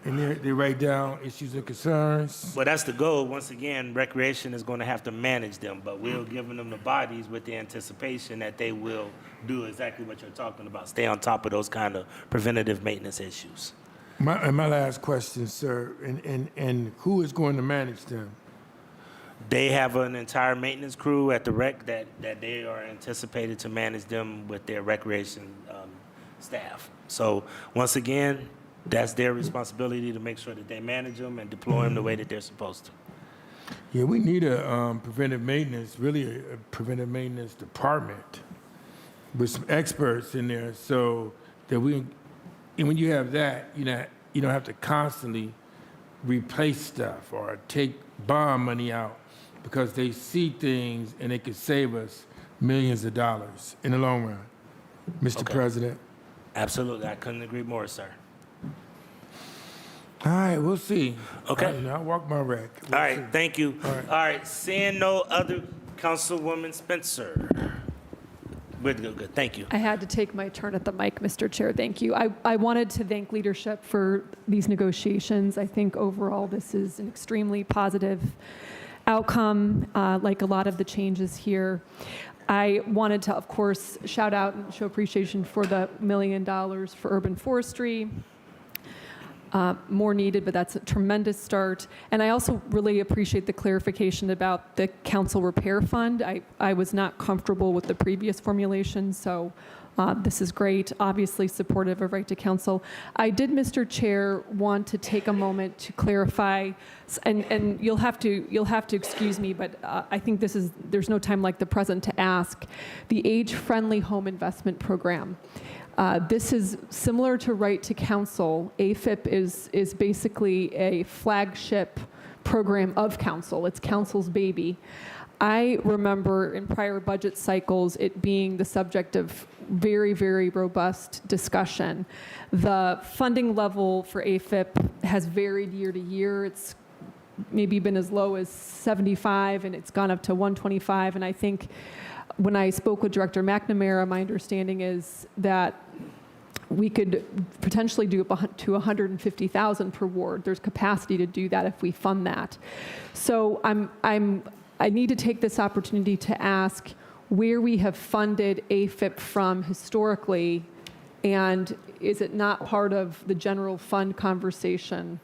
and they write down issues and concerns. Well, that's the goal. Once again, recreation is going to have to manage them, but we're giving them the bodies with the anticipation that they will do exactly what you're talking about, stay on top of those kind of preventative maintenance issues. My last question, sir, and who is going to manage them? They have an entire maintenance crew at the rec that they are anticipated to manage them with their recreation staff. So once again, that's their responsibility to make sure that they manage them and deploy them the way that they're supposed to. Yeah, we need a preventive maintenance, really a preventive maintenance department with some experts in there so that and when you have that, you don't have to constantly replace stuff or take bond money out because they see things and it could save us millions of dollars in the long run. Mr. Okay. President. Absolutely. I couldn't agree more, sir. All right, we'll see. Okay. I'll walk my rec. All right. Thank you. All right. All right. Seeing no other, Councilwoman Spencer. We're good. Thank you. I had to take my turn at the mic, Mr. Chair. Thank you. I wanted to thank leadership for these negotiations. I think overall this is an extremely positive outcome, like a lot of the changes here. I wanted to, of course, shout out and show appreciation for the $1 million for urban forestry. More needed, but that's a tremendous start. And I also really appreciate the clarification about the council repair fund. I was not comfortable with the previous formulation, so this is great. Obviously supportive of right to counsel. I did, Mr. Chair, want to take a moment to clarify, and you'll have to excuse me, but I think there's no time like the present to ask, the age-friendly home investment program. This is similar to Right to Counsel. AFIP is basically a flagship program of council. It's council's baby. I remember in prior budget cycles it being the subject of very, very robust discussion. The funding level for AFIP has varied year to year. It's maybe been as low as 75 and it's gone up to 125. And I think when I spoke with Director McNamara, my understanding is that we could potentially do up to 150,000 per ward. There's capacity to do that if we fund that. So I need to take this opportunity to ask where we have funded AFIP from historically, and is it not part of the general fund conversation?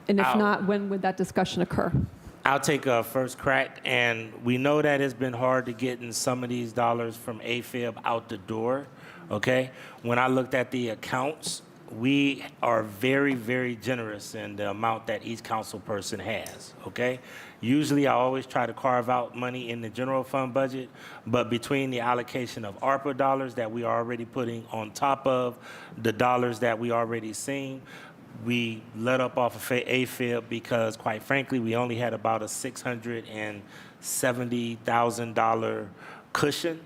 And if not, when would that discussion occur? I'll take a first crack, and we know that it's been hard to get in some of these dollars from AFib out the door, okay? When I looked at the accounts, we are very, very generous in the amount that each council person has, okay? Usually, I always try to carve out money in the general fund budget, but between the allocation of ARPA dollars that we are already putting on top of the dollars that we already seen, we let up off of AFib because, quite frankly, we only had about a $670,000 cushion,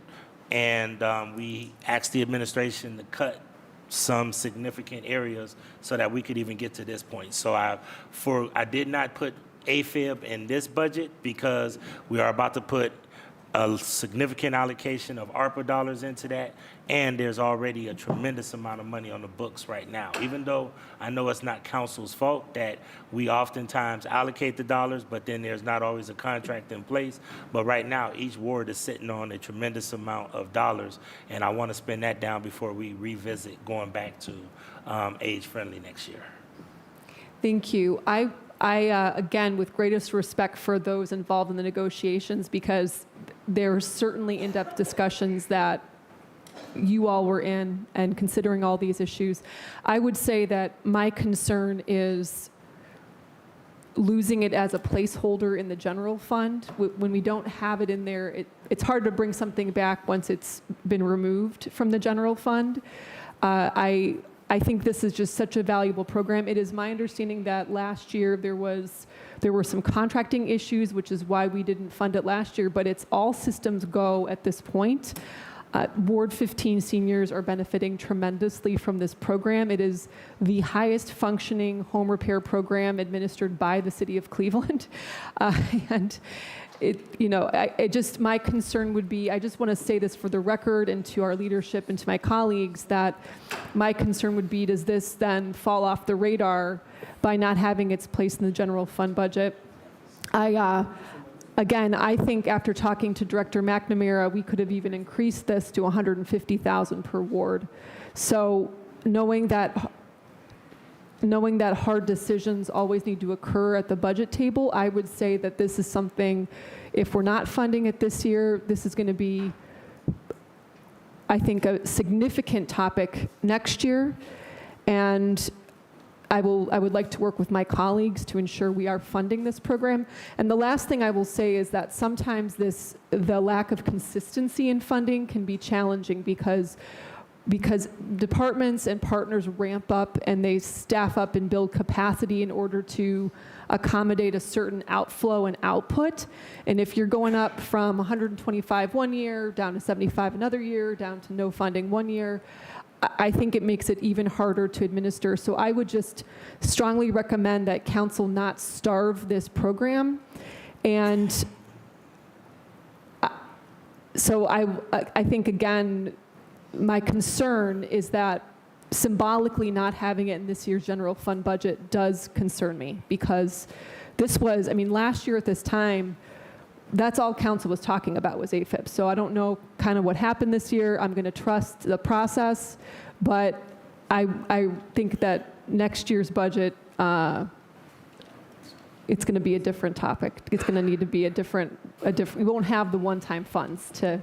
and we asked the administration to cut some significant areas so that we could even get to this point. So I did not put AFib in this budget because we are about to put a significant allocation of ARPA dollars into that, and there's already a tremendous amount of money on the books right now. Even though I know it's not council's fault that we oftentimes allocate the dollars, but then there's not always a contract in place. But right now, each ward is sitting on a tremendous amount of dollars, and I want to spend that down before we revisit going back to age-friendly next year. Thank you. I again, with greatest respect for those involved in the negotiations, because there are certainly in-depth discussions that you all were in and considering all these issues, I would say that my concern is losing it as a placeholder in the general fund. When we don't have it in there, it's hard to bring something back once it's been removed from the general fund. I think this is just such a valuable program. It is my understanding that last year there were some contracting issues, which is why we didn't fund it last year, but it's all systems go at this point. Ward 15 seniors are benefiting tremendously from this program. It is the highest functioning home repair program administered by the city of Cleveland. And my concern would be, I just want to say this for the record and to our leadership and to my colleagues, that my concern would be, does this then fall off the radar by not having its place in the general fund budget? Again, I think after talking to Director McNamara, we could have even increased this to $150,000 per ward. So knowing that hard decisions always need to occur at the budget table, I would say that this is something, if we're not funding it this year, this is going to be, I think, a significant topic next year. And I would like to work with my colleagues to ensure we are funding this program. And the last thing I will say is that sometimes the lack of consistency in funding can be challenging because departments and partners ramp up and they staff up and build capacity in order to accommodate a certain outflow and output. And if you're going up from 125 one year, down to 75 another year, down to no funding one year, I think it makes it even harder to administer. So I would just strongly recommend that council not starve this program. And so I think, again, my concern is that symbolically not having it in this year's general fund budget does concern me, because this was, last year at this time, that's all council was talking about was AFib. So I don't know kind of what happened this year. I'm going to trust the process, but I think that next year's budget, it's going to be a different topic. It's going to need to be a different. We won't have the one-time funds to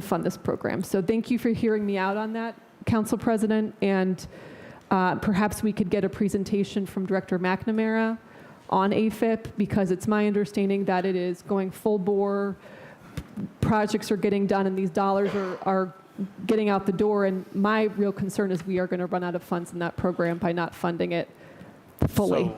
fund this program. So thank you for hearing me out on that, Council President, and perhaps we could get a presentation from Director McNamara on AFib, because it's my understanding that it is going full bore. Projects are getting done and these dollars are getting out the door. And my real concern is we are going to run out of funds in that program by not funding it fully. So,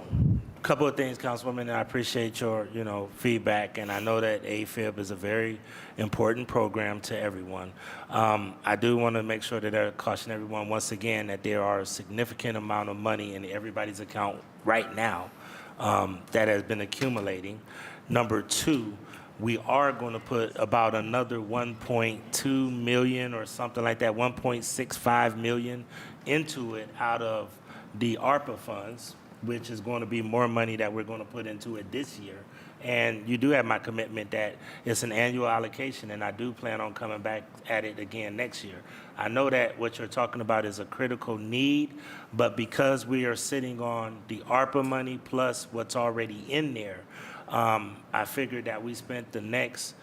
a couple of things, Councilwoman, and I appreciate your feedback. And I know that AFib is a very important program to everyone. I do want to make sure that I caution everyone once again that there are a significant amount of money in everybody's account right now that has been accumulating. Number two, we are going to put about another 1.2 million or something like that, 1.65 million into it out of the ARPA funds, which is going to be more money that we're going to put into it this year. And you do have my commitment that it's an annual allocation, and I do plan on coming back at it again next year. I know that what you're talking about is a critical need, but because we are sitting on the ARPA money plus what's already in there, I figured that we spent the next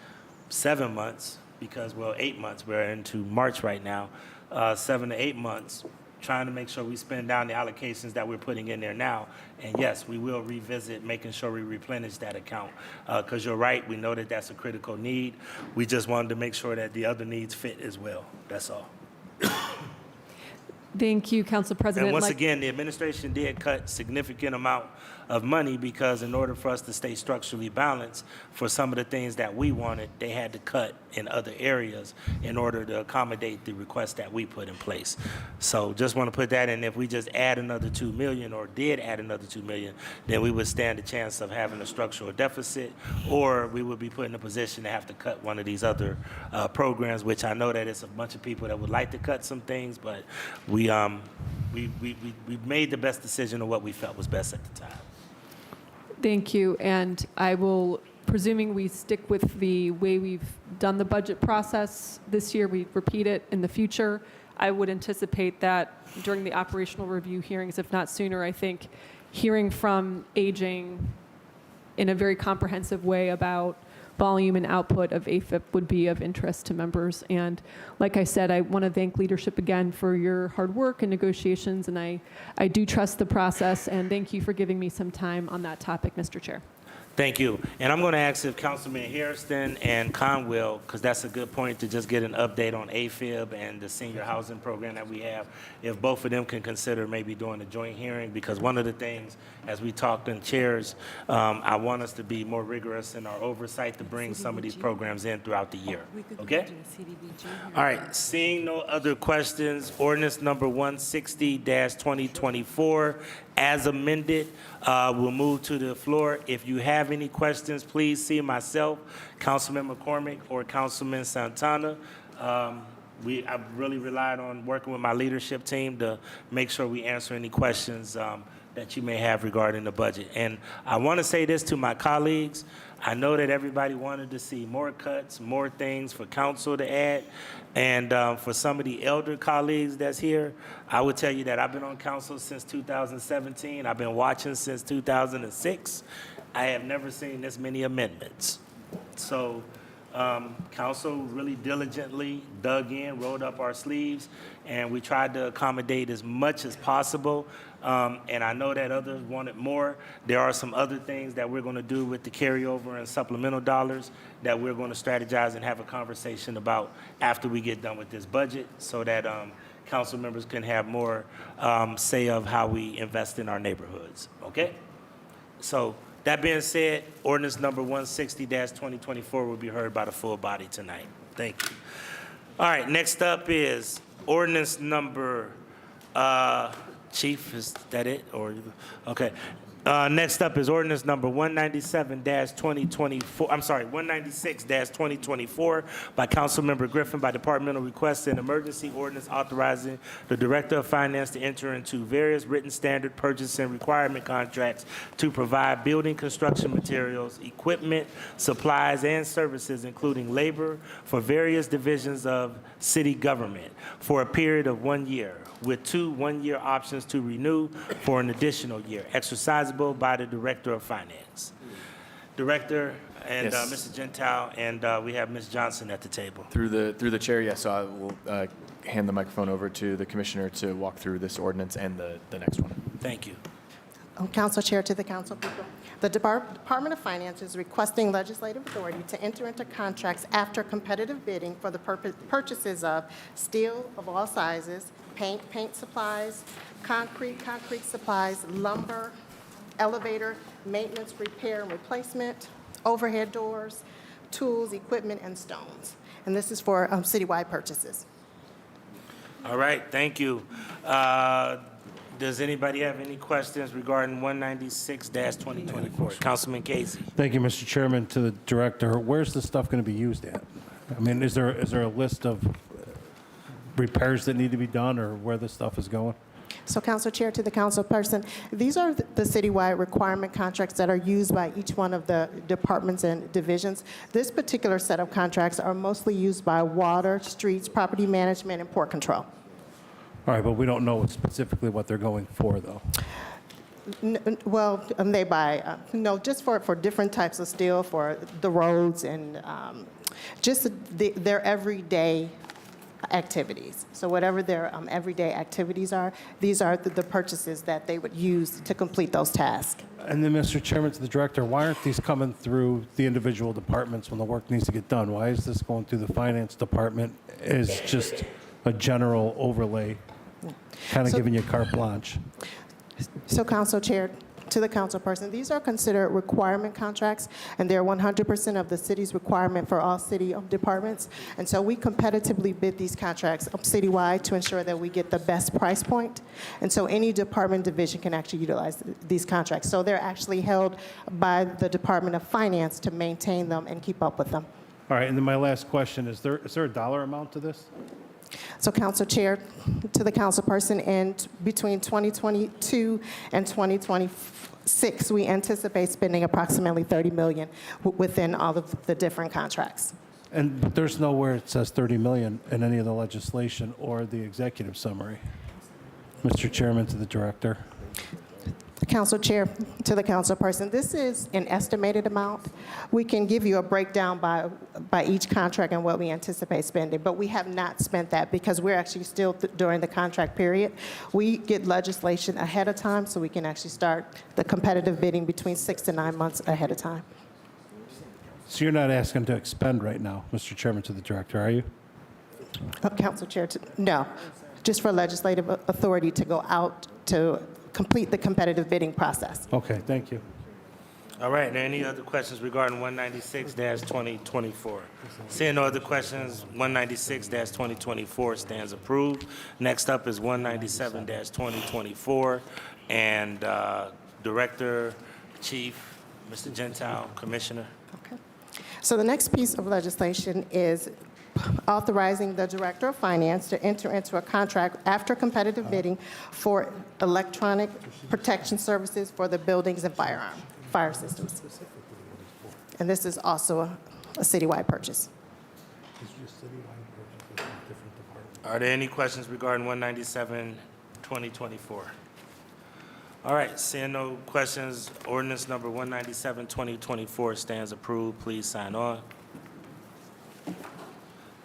7 months, because, well, 8 months, we're into March right now, 7 to 8 months, trying to make sure we spend down the allocations that we're putting in there now. And yes, we will revisit making sure we replenish that account. Because you're right, we know that that's a critical need. We just wanted to make sure that the other needs fit as well. That's all. Thank you, Council President. And once again, the administration did cut significant amount of money, because in order for us to stay structurally balanced, for some of the things that we wanted, they had to cut in other areas in order to accommodate the requests that we put in place. So just want to put that in. If we just add another $2 million, or did add another $2 million, then we would stand a chance of having a structural deficit, or we would be put in a position to have to cut one of these other programs, which I know that it's a bunch of people that would like to cut some things, but we made the best decision of what we felt was best at the time. Thank you, and I will, presuming we stick with the way we've done the budget process this year, we repeat it in the future, I would anticipate that during the operational review hearings, if not sooner, I think hearing from aging in a very comprehensive way about volume and output of AFIP would be of interest to members. And like I said, I want to thank leadership again for your hard work and negotiations, and I do trust the process, and thank you for giving me some time on that topic, Mr. Chair. Thank you. And I'm going to ask if Councilman Hairston and Conwell, because that's a good point to just get an update on AFib and the senior housing program that we have, if both of them can consider maybe doing a joint hearing, because one of the things, as we talked in chairs, I want us to be more rigorous in our oversight to bring some of these programs in throughout the year. Okay? All right. Seeing no other questions, ordinance number 160-2024 as amended will move to the floor. If you have any questions, please see myself, Councilman McCormick, or Councilman Santana. I've really relied on working with my leadership team to make sure we answer any questions that you may have regarding the budget. And I want to say this to my colleagues. I know that everybody wanted to see more cuts, more things for council to add. And for some of the elder colleagues that's here, I would tell you that I've been on council since 2017. I've been watching since 2006. I have never seen this many amendments. So council really diligently dug in, rolled up our sleeves, and we tried to accommodate as much as possible. And I know that others wanted more. There are some other things that we're going to do with the carryover and supplemental dollars that we're going to strategize and have a conversation about after we get done with this budget, so that council members can have more say of how we invest in our neighborhoods. Okay? So that being said, ordinance number 160-2024 will be heard by the full body tonight. Thank you. All right, next up is ordinance number, Chief, is that it? Or okay. Next up is ordinance number 197-2024. I'm sorry, 196-2024 by Councilmember Griffin by departmental request, an emergency ordinance authorizing the Director of Finance to enter into various written standard purchase and requirement contracts to provide building construction materials, equipment, supplies, and services, including labor, for various divisions of city government for a period of 1 year, with 2 one-year options to renew for an additional year, exercisable by the Director of Finance. Director and Yes. Mr. Gentile, and we have Ms. Johnson at the table. Through the chair, yes, so I will hand the microphone over to the commissioner to walk through this ordinance and the next one. Thank you. Council Chair, to the council people. The Department of Finance is requesting legislative authority to enter into contracts after competitive bidding for the purchases of steel of all sizes, paint supplies, concrete supplies, lumber, elevator, maintenance, repair, and replacement, overhead doors, tools, equipment, and stones. And this is for citywide purchases. All right, thank you. Does anybody have any questions regarding 196-2024? Councilman Casey. Thank you, Mr. Chairman. To the director, where's the stuff going to be used at? I mean, is there a list of repairs that need to be done, or where the stuff is going? So, Council Chair, to the council person, these are the citywide requirement contracts that are used by each one of the departments and divisions. This particular set of contracts are mostly used by water, streets, property management, and port control. All right, but we don't know specifically what they're going for, though. Well, they buy, no, just for different types of steel, for the roads and just their everyday activities. So whatever their everyday activities are, these are the purchases that they would use to complete those tasks. And then, Mr. Chairman, to the director, why aren't these coming through the individual departments when the work needs to get done? Why is this going through the finance department as just a general overlay, kind of So- giving you carte blanche? So, Council Chair, to the council person, these are considered requirement contracts, and they're 100% of the city's requirement for all city departments. And so we competitively bid these contracts citywide to ensure that we get the best price point. And so any department division can actually utilize these contracts. So they're actually held by the Department of Finance to maintain them and keep up with them. All right, and then my last question, is there a dollar amount to this? So, Council Chair, to the council person, and between 2022 and 2026, we anticipate spending approximately $30 million within all of the different contracts. And there's nowhere it says 30 million in any of the legislation or the executive summary. Mr. Chairman, to the director. Council Chair, to the council person, this is an estimated amount. We can give you a breakdown by each contract and what we anticipate spending, but we have not spent that because we're actually still during the contract period. We get legislation ahead of time so we can actually start the competitive bidding between 6 to 9 months ahead of time. So you're not asking to expend right now, Mr. Chairman, to the director, are you? Council Chair, no, just for legislative authority to go out to complete the competitive bidding process. Okay, thank you. All right, now any other questions regarding 196-2024? Seeing no other questions, 196-2024 stands approved. Next up is 197-2024, and Director, Chief, Mr. Gentile, Commissioner. Okay. So the next piece of legislation is authorizing the Director of Finance to enter into a contract after competitive bidding for electronic protection services for the buildings and fire systems. And this is also a citywide purchase. Are there any questions regarding 197-2024? All right, seeing no questions, ordinance number 197-2024 stands approved. Please sign on.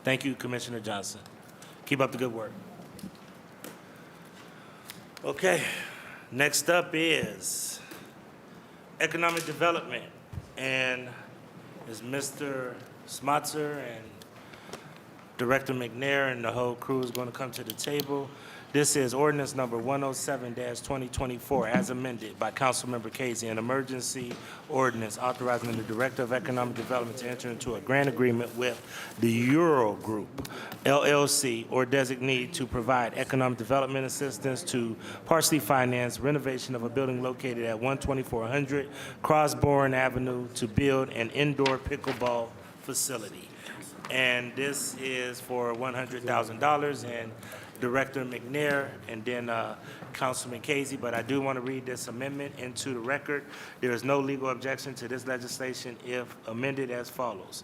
Thank you, Commissioner Johnson. Keep up the good work. Okay, next up is economic development, and is Mr. Smotzer and Director McNair and the whole crew is going to come to the table. This is ordinance number 107-2024 as amended by Councilmember Casey, an emergency ordinance authorizing the Director of Economic Development to enter into a grant agreement with the Euro Group, LLC, or designee to provide economic development assistance to partially finance renovation of a building located at 12400 Crossbourne Avenue to build an indoor pickleball facility. And this is for $100,000, and Director McNair and then Councilman Casey, but I do want to read this amendment into the record. There is no legal objection to this legislation if amended as follows.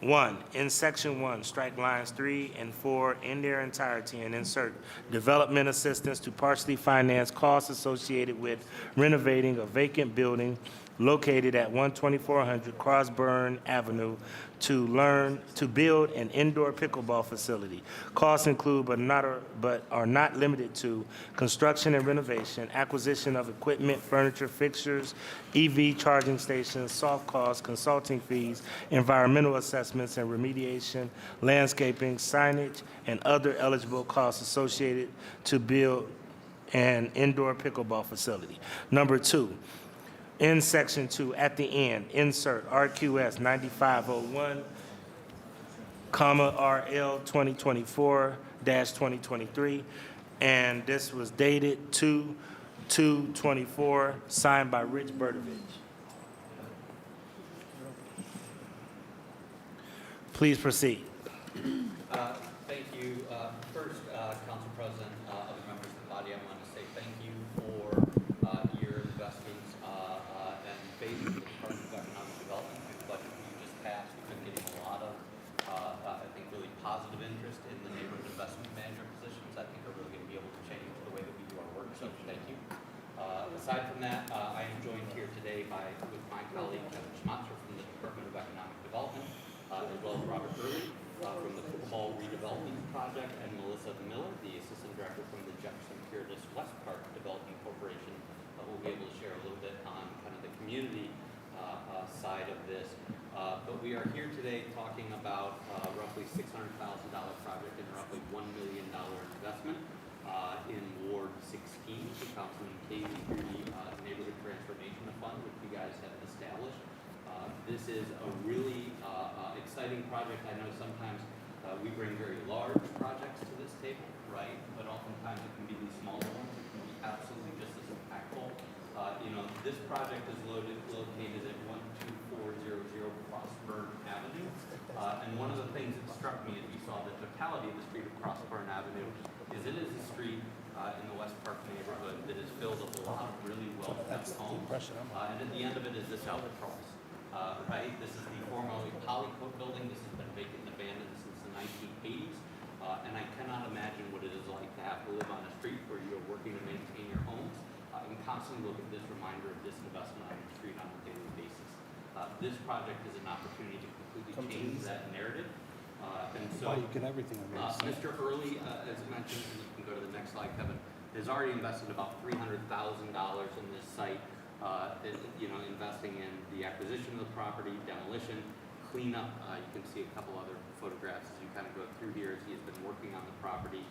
1, in Section 1, strike lines 3 and 4 in their entirety and insert development assistance to partially finance costs associated with renovating a vacant building located at 12400 Crossburn Avenue to build an indoor pickleball facility. Costs include but are not limited to construction and renovation, acquisition of equipment, furniture, fixtures, EV charging stations, soft costs, consulting fees, environmental assessments and remediation, landscaping, signage, and other eligible costs associated to build an indoor pickleball facility. Number 2, in Section 2, at the end, insert RQS 9501, RL 2024-2023, and this was dated 2/2/24, signed by Rich Berdovich. Please proceed. Thank you. First, Council President, other members of the body, I want to say thank you for your investments and faith in the Department of Economic Development. The budget you just passed, we've been getting a lot of, I think, really positive interest in the neighborhood investment manager positions. I think are really going to be able to change the way that we do our work, so thank you. Aside from that, I am joined here today with my colleague Kevin Schmatzer from the Department of Economic Development, as well as Robert Early from the Pickleball Redevelopment Project, and Melissa Miller, the Assistant Director from the Jefferson Curtis West Park Development Corporation, will be able to share a little bit on kind of the community side of this. But we are here today talking about roughly $600,000 project and roughly $1 million investment in Ward 16, the Councilman Casey through the Neighborhood Transformation Fund, which you guys have established. This is a really exciting project. I know sometimes we bring very large projects to this table, right? But oftentimes it can be these smaller ones that can be absolutely just as impactful. This project is located at 12400 Crossburn Avenue. And one of the things that struck me as we saw the totality of the street of Crossburn Avenue is it is a street in the West Park neighborhood that is filled with a lot of really well-kept homes. And at the end of it is this albatross, right? This is the formerly Polycoat building. This has been vacant and abandoned since the 1980s. And I cannot imagine what it is like to have to live on a street where you are working to maintain your homes and constantly look at this reminder of disinvestment on your street on a daily basis. This project is an opportunity to completely change that narrative. And so, you get everything Mr. Early, as mentioned, and you can go to the next slide, Kevin, has already invested about $300,000 in this site, investing in the acquisition of the property, demolition, cleanup. You can see a couple other photographs as you kind of go through here as he has been working on the property.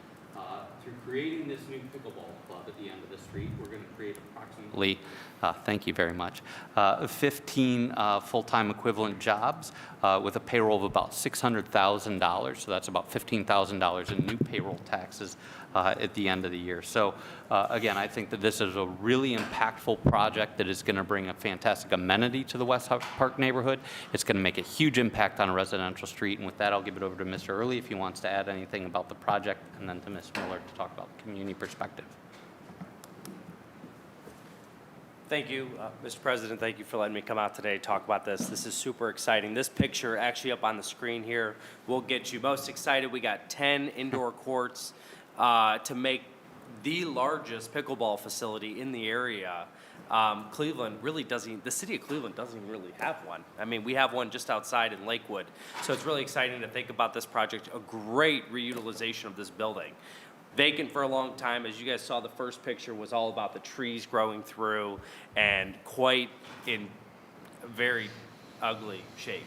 Through creating this new pickleball club at the end of the street, we're going to create approximately, thank you very much, 15 full-time equivalent jobs with a payroll of about $600,000. So that's about $15,000 in new payroll taxes at the end of the year. So again, I think that this is a really impactful project that is going to bring a fantastic amenity to the West Park neighborhood. It's going to make a huge impact on a residential street. And with that, I'll give it over to Mr. Early if he wants to add anything about the project, and then to Ms. Miller to talk about the community perspective. Thank you, Mr. President. Thank you for letting me come out today to talk about this. This is super exciting. This picture actually up on the screen here will get you most excited. We got 10 indoor courts to make the largest pickleball facility in the area. Cleveland really doesn't, the city of Cleveland doesn't really have one. I mean, we have one just outside in Lakewood. So it's really exciting to think about this project, a great reutilization of this building. Vacant for a long time. As you guys saw, the first picture was all about the trees growing through and quite in very ugly shape.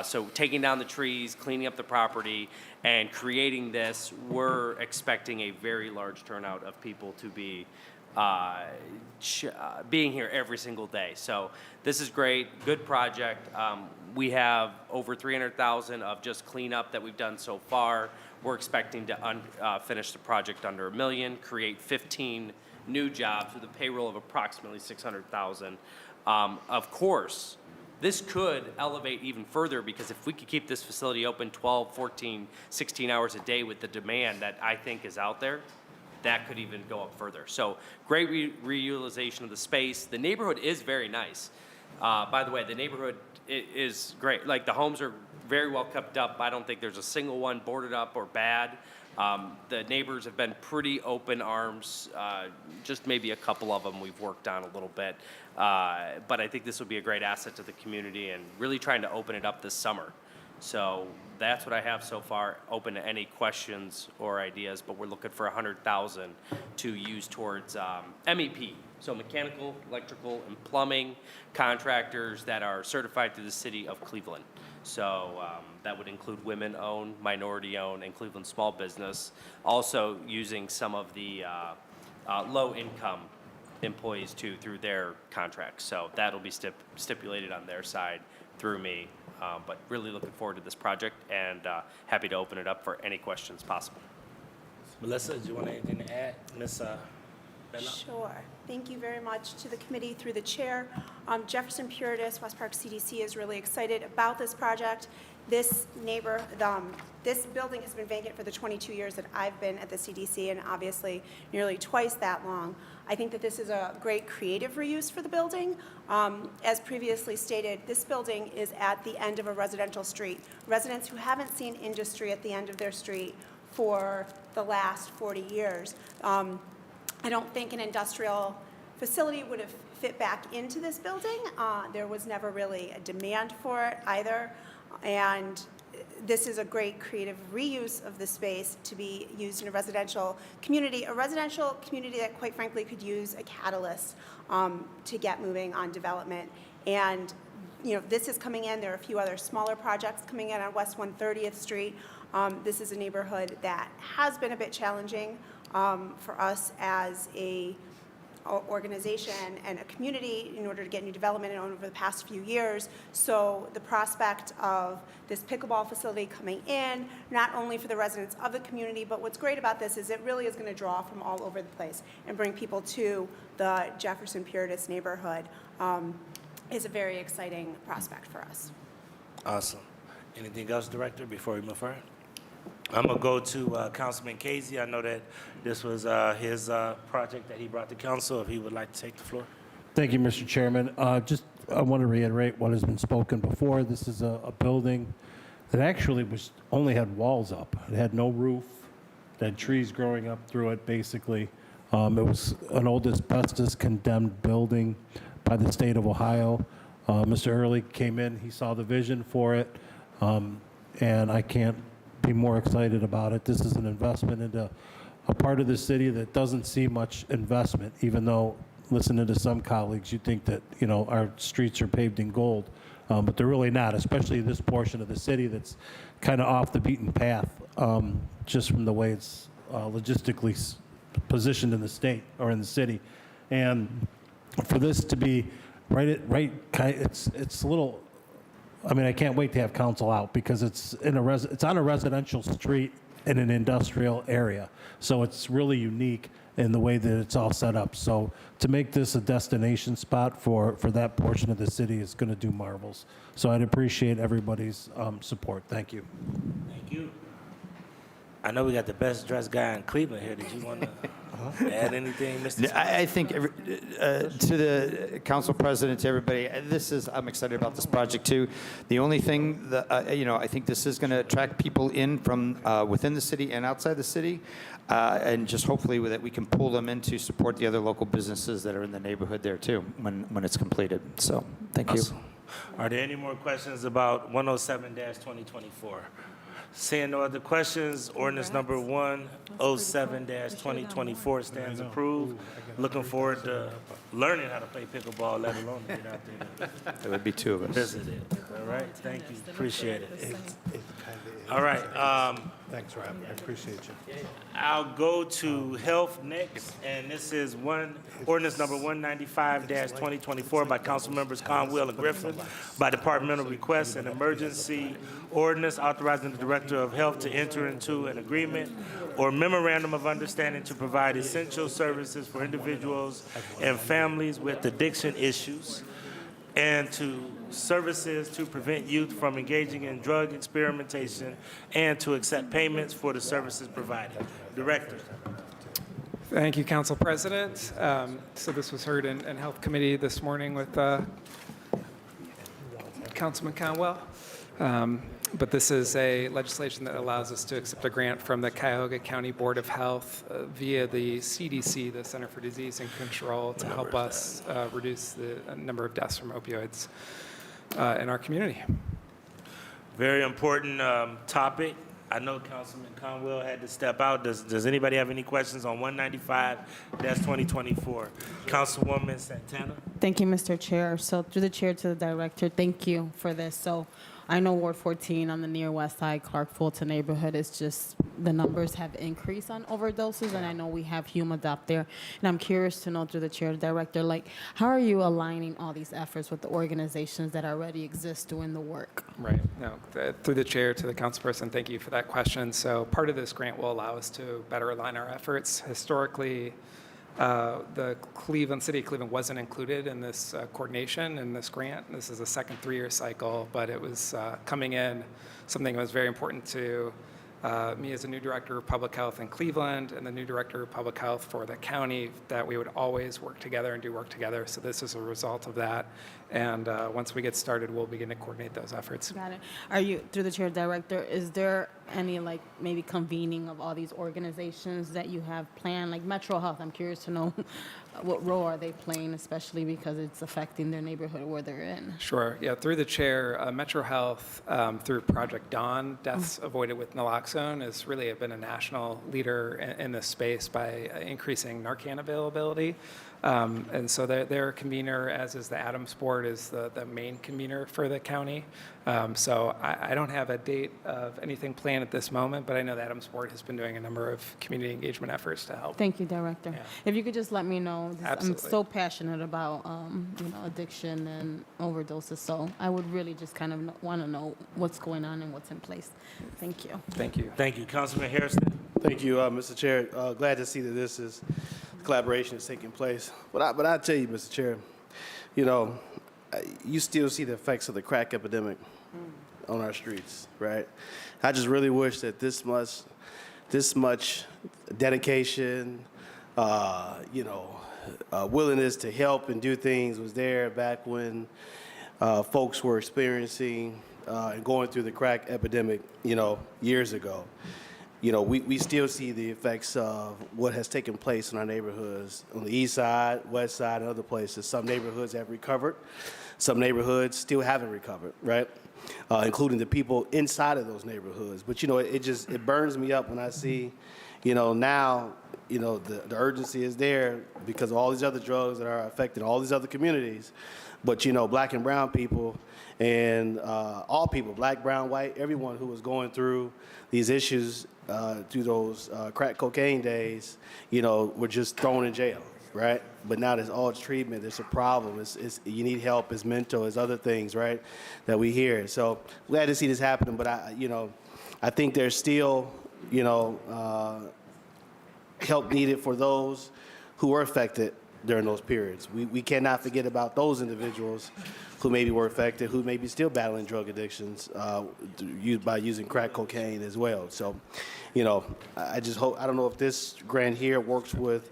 So taking down the trees, cleaning up the property, and creating this, we're expecting a very large turnout of people to be being here every single day. So this is great, good project. We have over 300,000 of just cleanup that we've done so far. We're expecting to finish the project under $1 million, create 15 new jobs with a payroll of approximately 600,000. Of course, this could elevate even further, because if we could keep this facility open 12, 14, 16 hours a day with the demand that I think is out there, that could even go up further. So great reutilization of the space. The neighborhood is very nice. By the way, the neighborhood is great. Like, the homes are very well kept up. I don't think there's a single one boarded up or bad. The neighbors have been pretty open arms. Just maybe a couple of them we've worked on a little bit. But I think this will be a great asset to the community, and really trying to open it up this summer. So that's what I have so far. Open to any questions or ideas, but we're looking for 100,000 to use towards MEP. So mechanical, electrical, and plumbing contractors that are certified through the city of Cleveland. So that would include women-owned, minority-owned, and Cleveland small business. Also using some of the low-income employees too through their contracts. So that'll be stipulated on their side through me. But really looking forward to this project, and happy to open it up for any questions possible. Melissa, do you want anything to add? Ms. Bella? Sure. Thank you very much to the committee through the chair. Jefferson Puritas, West Park CDC is really excited about this project. This building has been vacant for the 22 years that I've been at the CDC, and obviously nearly twice that long. I think that this is a great creative reuse for the building. As previously stated, this building is at the end of a residential street. Residents who haven't seen industry at the end of their street for the last 40 years. I don't think an industrial facility would have fit back into this building. There was never really a demand for it either. And this is a great creative reuse of the space to be used in a residential community that quite frankly could use a catalyst to get moving on development. And this is coming in. There are a few other smaller projects coming in on West 130th Street. This is a neighborhood that has been a bit challenging for us as a organization and a community in order to get new development over the past few years. So the prospect of this pickleball facility coming in, not only for the residents of the community, but what's great about this is it really is going to draw from all over the place and bring people to the Jefferson Puritas neighborhood. Is a very exciting prospect for us. Awesome. Anything else, Director, before we move forward? I'm going to go to Councilman Casey. I know that this was his project that he brought to council. If he would like to take the floor. Thank you, Mr. Chairman. I want to reiterate what has been spoken before. This is a building that actually only had walls up. It had no roof. It had trees growing up through it, basically. It was an old asbestos condemned building by the state of Ohio. Mr. Early came in. He saw the vision for it, and I can't be more excited about it. This is an investment into a part of the city that doesn't see much investment, even though, listening to some colleagues, you think that, our streets are paved in gold, but they're really not, especially this portion of the city that's kind of off the beaten path, just from the way it's logistically positioned in the state or in the city. And for this to be it's a little, I can't wait to have council out because it's on a residential street in an industrial area. So it's really unique in the way that it's all set up. So to make this a destination spot for that portion of the city is going to do marvels. So I'd appreciate everybody's support. Thank you. Thank you. I know we got the best dressed guy in Cleveland here. Did you want to add anything, Mr. I think to the council president, to everybody, I'm excited about this project too. The only thing that, I think this is going to attract people in from within the city and outside the city, and just hopefully that we can pull them in to support the other local businesses that are in the neighborhood there too when it's completed. So thank you. Are there any more questions about 107-2024? Seeing no other questions, ordinance number 107-2024 stands approved. Looking forward to learning how to play pickleball, let alone to get out there. There would be two of us. Visit it. All right, thank you. Appreciate it. All right. Thanks, Rob. I appreciate you. I'll go to health next, and this is ordinance number 195-2024 by council members Conwell and Griffin. By departmental request, an emergency ordinance authorizing the director of health to enter into an agreement or memorandum of understanding to provide essential services for individuals and families with addiction issues, and to services to prevent youth from engaging in drug experimentation, and to accept payments for the services provided. Director. Thank you, Council President. So this was heard in Health Committee this morning with Councilman Conwell. But this is a legislation that allows us to accept a grant from the Cuyahoga County Board of Health via the CDC, the Center for Disease and Control, to help us reduce the number of deaths from opioids in our community. Very important topic. I know Councilman Conwell had to step out. Does anybody have any questions on 195-2024? Councilwoman Santana. Thank you, Mr. Chair. So through the chair to the director, thank you for this. So I know Ward 14 on the near west side, Clark Fulton neighborhood is just, the numbers have increased on overdoses, and I know we have HUMAD up there. And I'm curious to know through the chair to the director, how are you aligning all these efforts with the organizations that already exist doing the work? Right. No, through the chair to the council person, thank you for that question. So part of this grant will allow us to better align our efforts. Historically, the city of Cleveland wasn't included in this coordination in this grant. This is a second 3-year cycle, but it was coming in something that was very important to me as a new director of public health in Cleveland and the new director of public health for the county, that we would always work together and do work together. So this is a result of that. And once we get started, we'll begin to coordinate those efforts. Got it. Are you, through the chair director, is there any like maybe convening of all these organizations that you have planned, like Metro Health? I'm curious to know what role are they playing, especially because it's affecting their neighborhood where they're in. Sure. Yeah, through the chair, Metro Health, through Project Dawn, Deaths Avoided with Naloxone, has really been a national leader in this space by increasing Narcan availability. And so they're a convener, as is the Adams Board, is the main convener for the county. So I don't have a date of anything planned at this moment, but I know the Adams Board has been doing a number of community engagement efforts to help. Thank you, Director. Yeah. If you could just let me know, I'm Absolutely. so passionate about addiction and overdoses, so I would really just kind of want to know what's going on and what's in place. Thank you. Thank you. Thank you. Councilman Harrison? Thank you, Mr. Chair. Glad to see that this collaboration is taking place. But I tell you, Mr. Chair, you still see the effects of the crack epidemic on our streets, right? I just really wish that this much dedication, willingness to help and do things was there back when folks were experiencing and going through the crack epidemic, years ago. We still see the effects of what has taken place in our neighborhoods on the east side, west side, and other places. Some neighborhoods have recovered. Some neighborhoods still haven't recovered, right? Including the people inside of those neighborhoods. But, it burns me up when I see, now, the urgency is there because of all these other drugs that are affecting all these other communities. But, black and brown people and all people, black, brown, white, everyone who was going through these issues through those crack cocaine days, were just thrown in jail, right? But now there's all treatment, there's a problem, you need help, it's mental, it's other things, right, that we hear. So glad to see this happening, but I think there's still, help needed for those who were affected during those periods. We cannot forget about those individuals who maybe were affected, who may be still battling drug addictions by using crack cocaine as well. So, I just hope, I don't know if this grant here works with,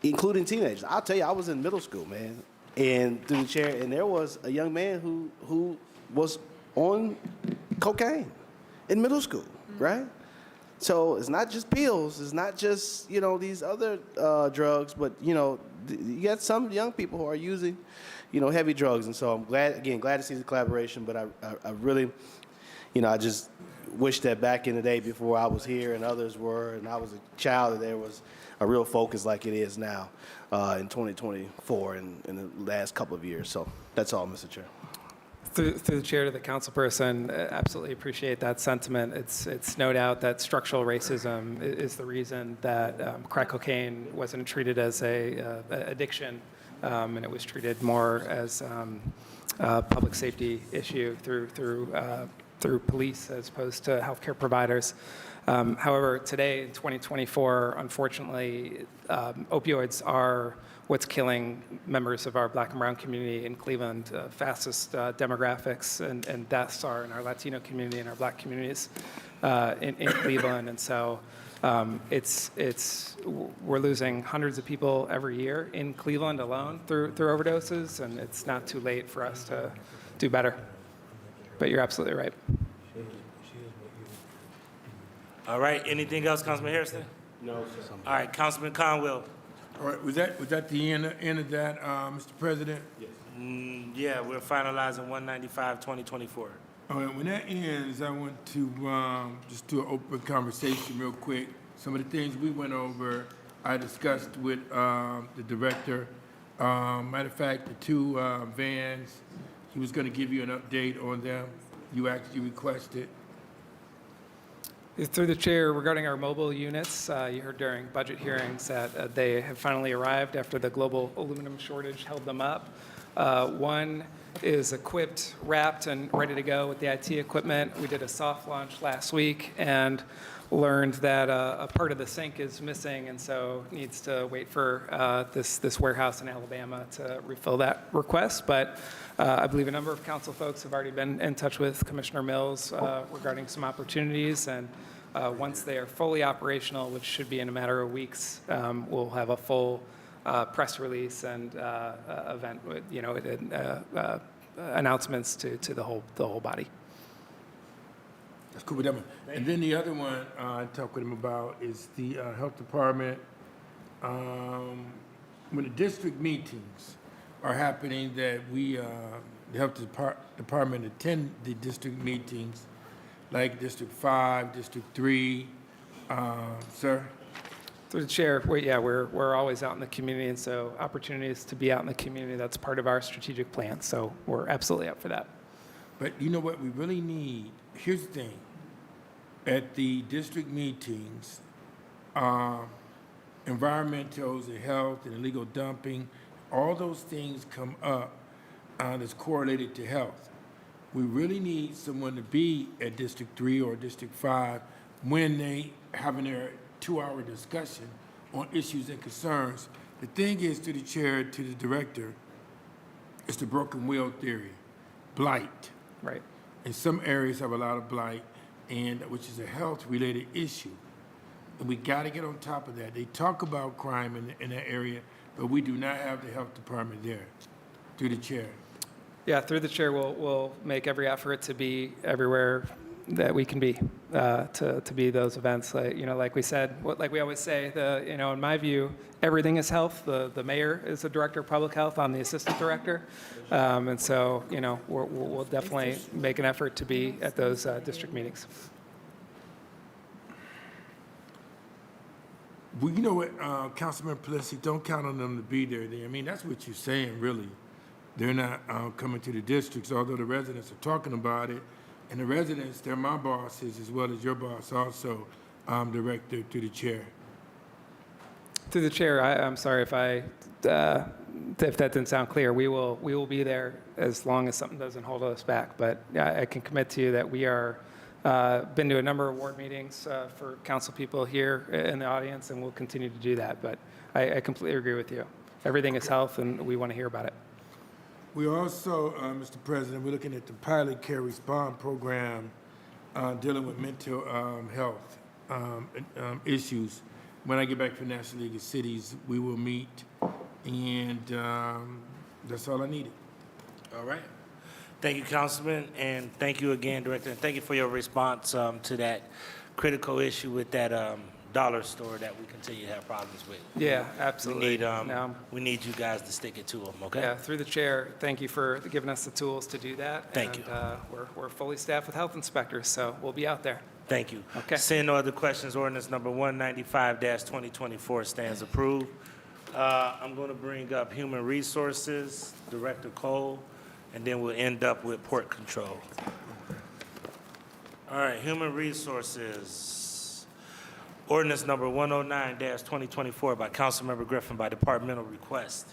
including teenagers. I'll tell you, I was in middle school, man, and through the chair, and there was a young man who was on cocaine in middle school, right? So it's not just pills, it's not just, these other drugs, but, you got some young people who are using, heavy drugs. And so I'm glad to see the collaboration, but I really, I just wish that back in the day before I was here and others were, and I was a child, that there was a real focus like it is now in 2024 and in the last couple of years. So that's all, Mr. Chair. Through the chair to the councilperson, absolutely appreciate that sentiment. It's no doubt that structural racism is the reason that crack cocaine wasn't treated as a addiction, and it was treated more as a public safety issue through police as opposed to healthcare providers. However, today in 2024, unfortunately, opioids are what's killing members of our black and brown community in Cleveland. Fastest demographics and deaths are in our Latino community and our black communities in Cleveland. And so we're losing hundreds of people every year in Cleveland alone through overdoses, and it's not too late for us to do better. But you're absolutely right. All right, anything else, Councilman Harrison? No, sir. All right, Councilman Conwell. All right, was that the end of that, Mr. President? Yes. Yeah, we're finalizing 195-2024. All right, when that ends, I want to just do an open conversation real quick. Some of the things we went over, I discussed with the director. Matter of fact, the two vans, he was going to give you an update on them. You actually requested. Through the chair, regarding our mobile units, you heard during budget hearings that they have finally arrived after the global aluminum shortage held them up. One is equipped, wrapped, and ready to go with the IT equipment. We did a soft launch last week and learned that a part of the sink is missing, and so needs to wait for this warehouse in Alabama to refill that request. But I believe a number of council folks have already been in touch with Commissioner Mills regarding some opportunities, and once they are fully operational, which should be in a matter of weeks, we'll have a full press release and event, announcements to the whole body. That's cool with that one. And then the other one I talked with him about is the health department. When the district meetings are happening, that we, the health department attend the district meetings, like District 5, District 3. Sir? Through the chair, we're always out in the community, and so opportunities to be out in the community, that's part of our strategic plan. So we're absolutely up for that. But you know what we really need? Here's the thing. At the district meetings, environmentals and health and illegal dumping, all those things come up that's correlated to health. We really need someone to be at District 3 or District 5 when they having their 2-hour discussion on issues and concerns. The thing is, to the chair, to the director, it's the broken wheel theory, blight. Right. And some areas have a lot of blight, and which is a health-related issue. And we got to get on top of that. They talk about crime in that area, but we do not have the health department there. Through the chair. Yeah, through the chair, we'll make every effort to be everywhere that we can be, to be those events. Like we said, like we always say, in my view, everything is health. The mayor is the director of public health. I'm the assistant director. And so, we'll definitely make an effort to be at those district meetings. Well, you know what, Councilman Pelosi, don't count on them to be there. I mean, that's what you're saying, really. They're not coming to the districts, although the residents are talking about it. And the residents, they're my bosses as well as your boss also, Director, to the chair. Through the chair, I'm sorry if that didn't sound clear. We will be there as long as something doesn't hold us back. But I can commit to you that we are been to a number of ward meetings for council people here in the audience, and we'll continue to do that. But I completely agree with you. Everything is health, and we want to hear about it. We also, Mr. President, we're looking at the pilot care respond program dealing with mental health issues. When I get back from National League of Cities, we will meet, and that's all I needed. All right. Thank you, Councilman, and thank you again, Director, and thank you for your response to that critical issue with that dollar store that we continue to have problems with. Yeah, absolutely. We need you guys to stick it to them, okay? Yeah, through the chair, thank you for giving us the tools to do that. Thank you. We're fully staffed with health inspectors, so we'll be out there. Thank you. Okay. Seeing no other questions, ordinance number 195-2024 stands approved. I'm going to bring up Human Resources, Director Cole, and then we'll end up with Port Control. All right, Human Resources. Ordinance number 109-2024 by Councilmember Griffin by departmental request.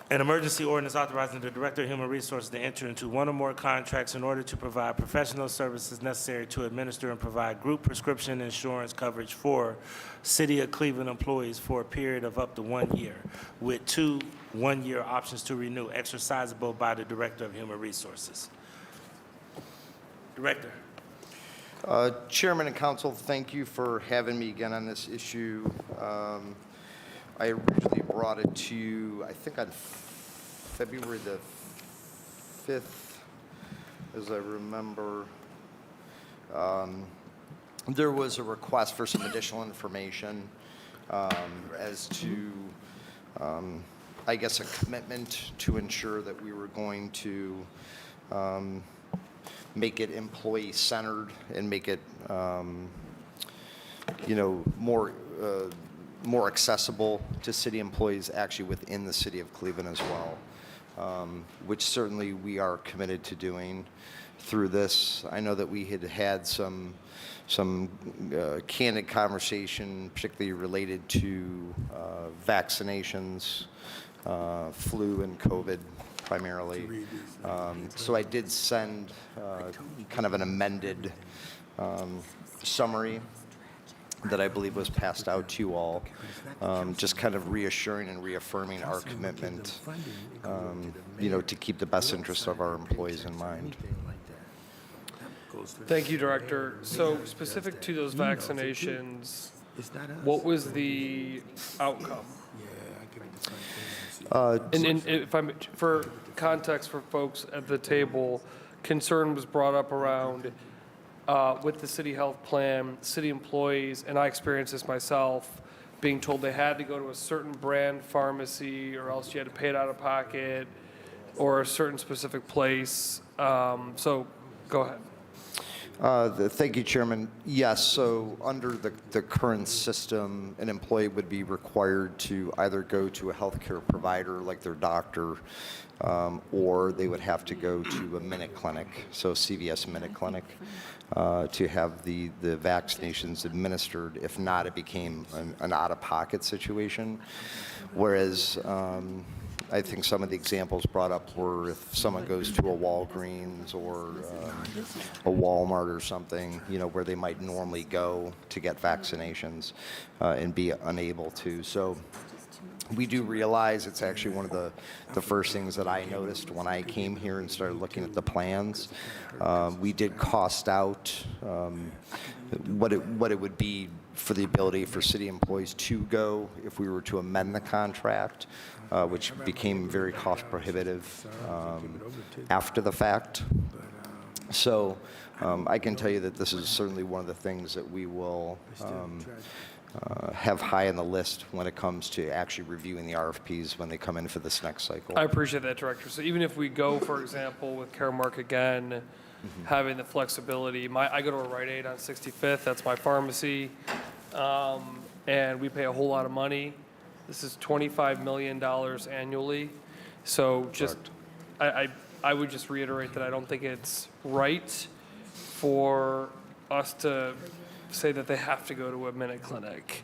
An emergency ordinance authorizing the Director of Human Resources to enter into one or more contracts in order to provide professional services necessary to administer and provide group prescription insurance coverage for City of Cleveland employees for a period of up to 1 year, with 2 one-year options to renew, exercisable by the Director of Human Resources. Director. Chairman and Council, thank you for having me again on this issue. I originally brought it to you, I think on February the 5th, as I remember. There was a request for some additional information as to, I guess, a commitment to ensure that we were going to make it employee-centered and make it, more accessible to city employees actually within the city of Cleveland as well, which certainly we are committed to doing through this. I know that we had some candid conversation, particularly related to vaccinations, flu and COVID primarily. So I did send kind of an amended summary that I believe was passed out to you all, just kind of reassuring and reaffirming our commitment, to keep the best interests of our employees in mind. Thank you, Director. So specific to those vaccinations, what was the outcome? And if I'm, for context for folks at the table, concern was brought up around with the city health plan, city employees, and I experienced this myself, being told they had to go to a certain brand pharmacy or else you had to pay it out of pocket or a certain specific place. So go ahead. Thank you, Chairman. Yes, so under the current system, an employee would be required to either go to a healthcare provider like their doctor, or they would have to go to a Minute Clinic, so CVS Minute Clinic, to have the vaccinations administered. If not, it became an out-of-pocket situation. Whereas I think some of the examples brought up were if someone goes to a Walgreens or a Walmart or something, you know, where they might normally go to get vaccinations and be unable to. So we do realize it's actually one of the first things that I noticed when I came here and started looking at the plans. We did cost out what it would be for the ability for city employees to go if we were to amend the contract, which became very cost prohibitive after the fact. So I can tell you that this is certainly one of the things that we will have high on the list when it comes to actually reviewing the RFPs when they come in for this next cycle. I appreciate that, Director. So even if we go, for example, with Caremark again, having the flexibility, I go to a Rite Aid on 65th, that's my pharmacy, and we pay a whole lot of money. This is $25 million annually. So just, I would just reiterate that I don't think it's right for us to say that they have to go to a Minute Clinic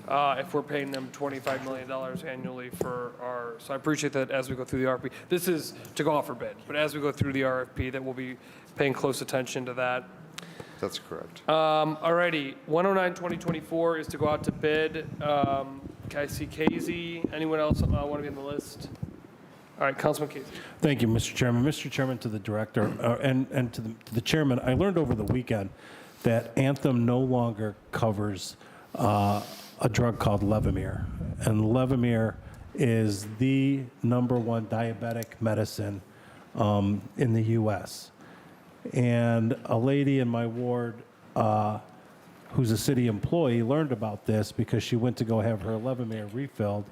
if we're paying them $25 million annually for our, so I appreciate that as we go through the RFP. This is to go out for bid, but as we go through the RFP, that we'll be paying close attention to that. That's correct. All righty, 109-2024 is to go out to bid. I see Casey. Anyone else want to be on the list? All right, Councilman Casey. Thank you, Mr. Chairman. Mr. Chairman, to the director and to the chairman, I learned over the weekend that Anthem no longer covers a drug called Levemir. And Levemir is the #1 diabetic medicine in the U.S. And a lady in my ward who's a city employee learned about this because she went to go have her Levemir refilled.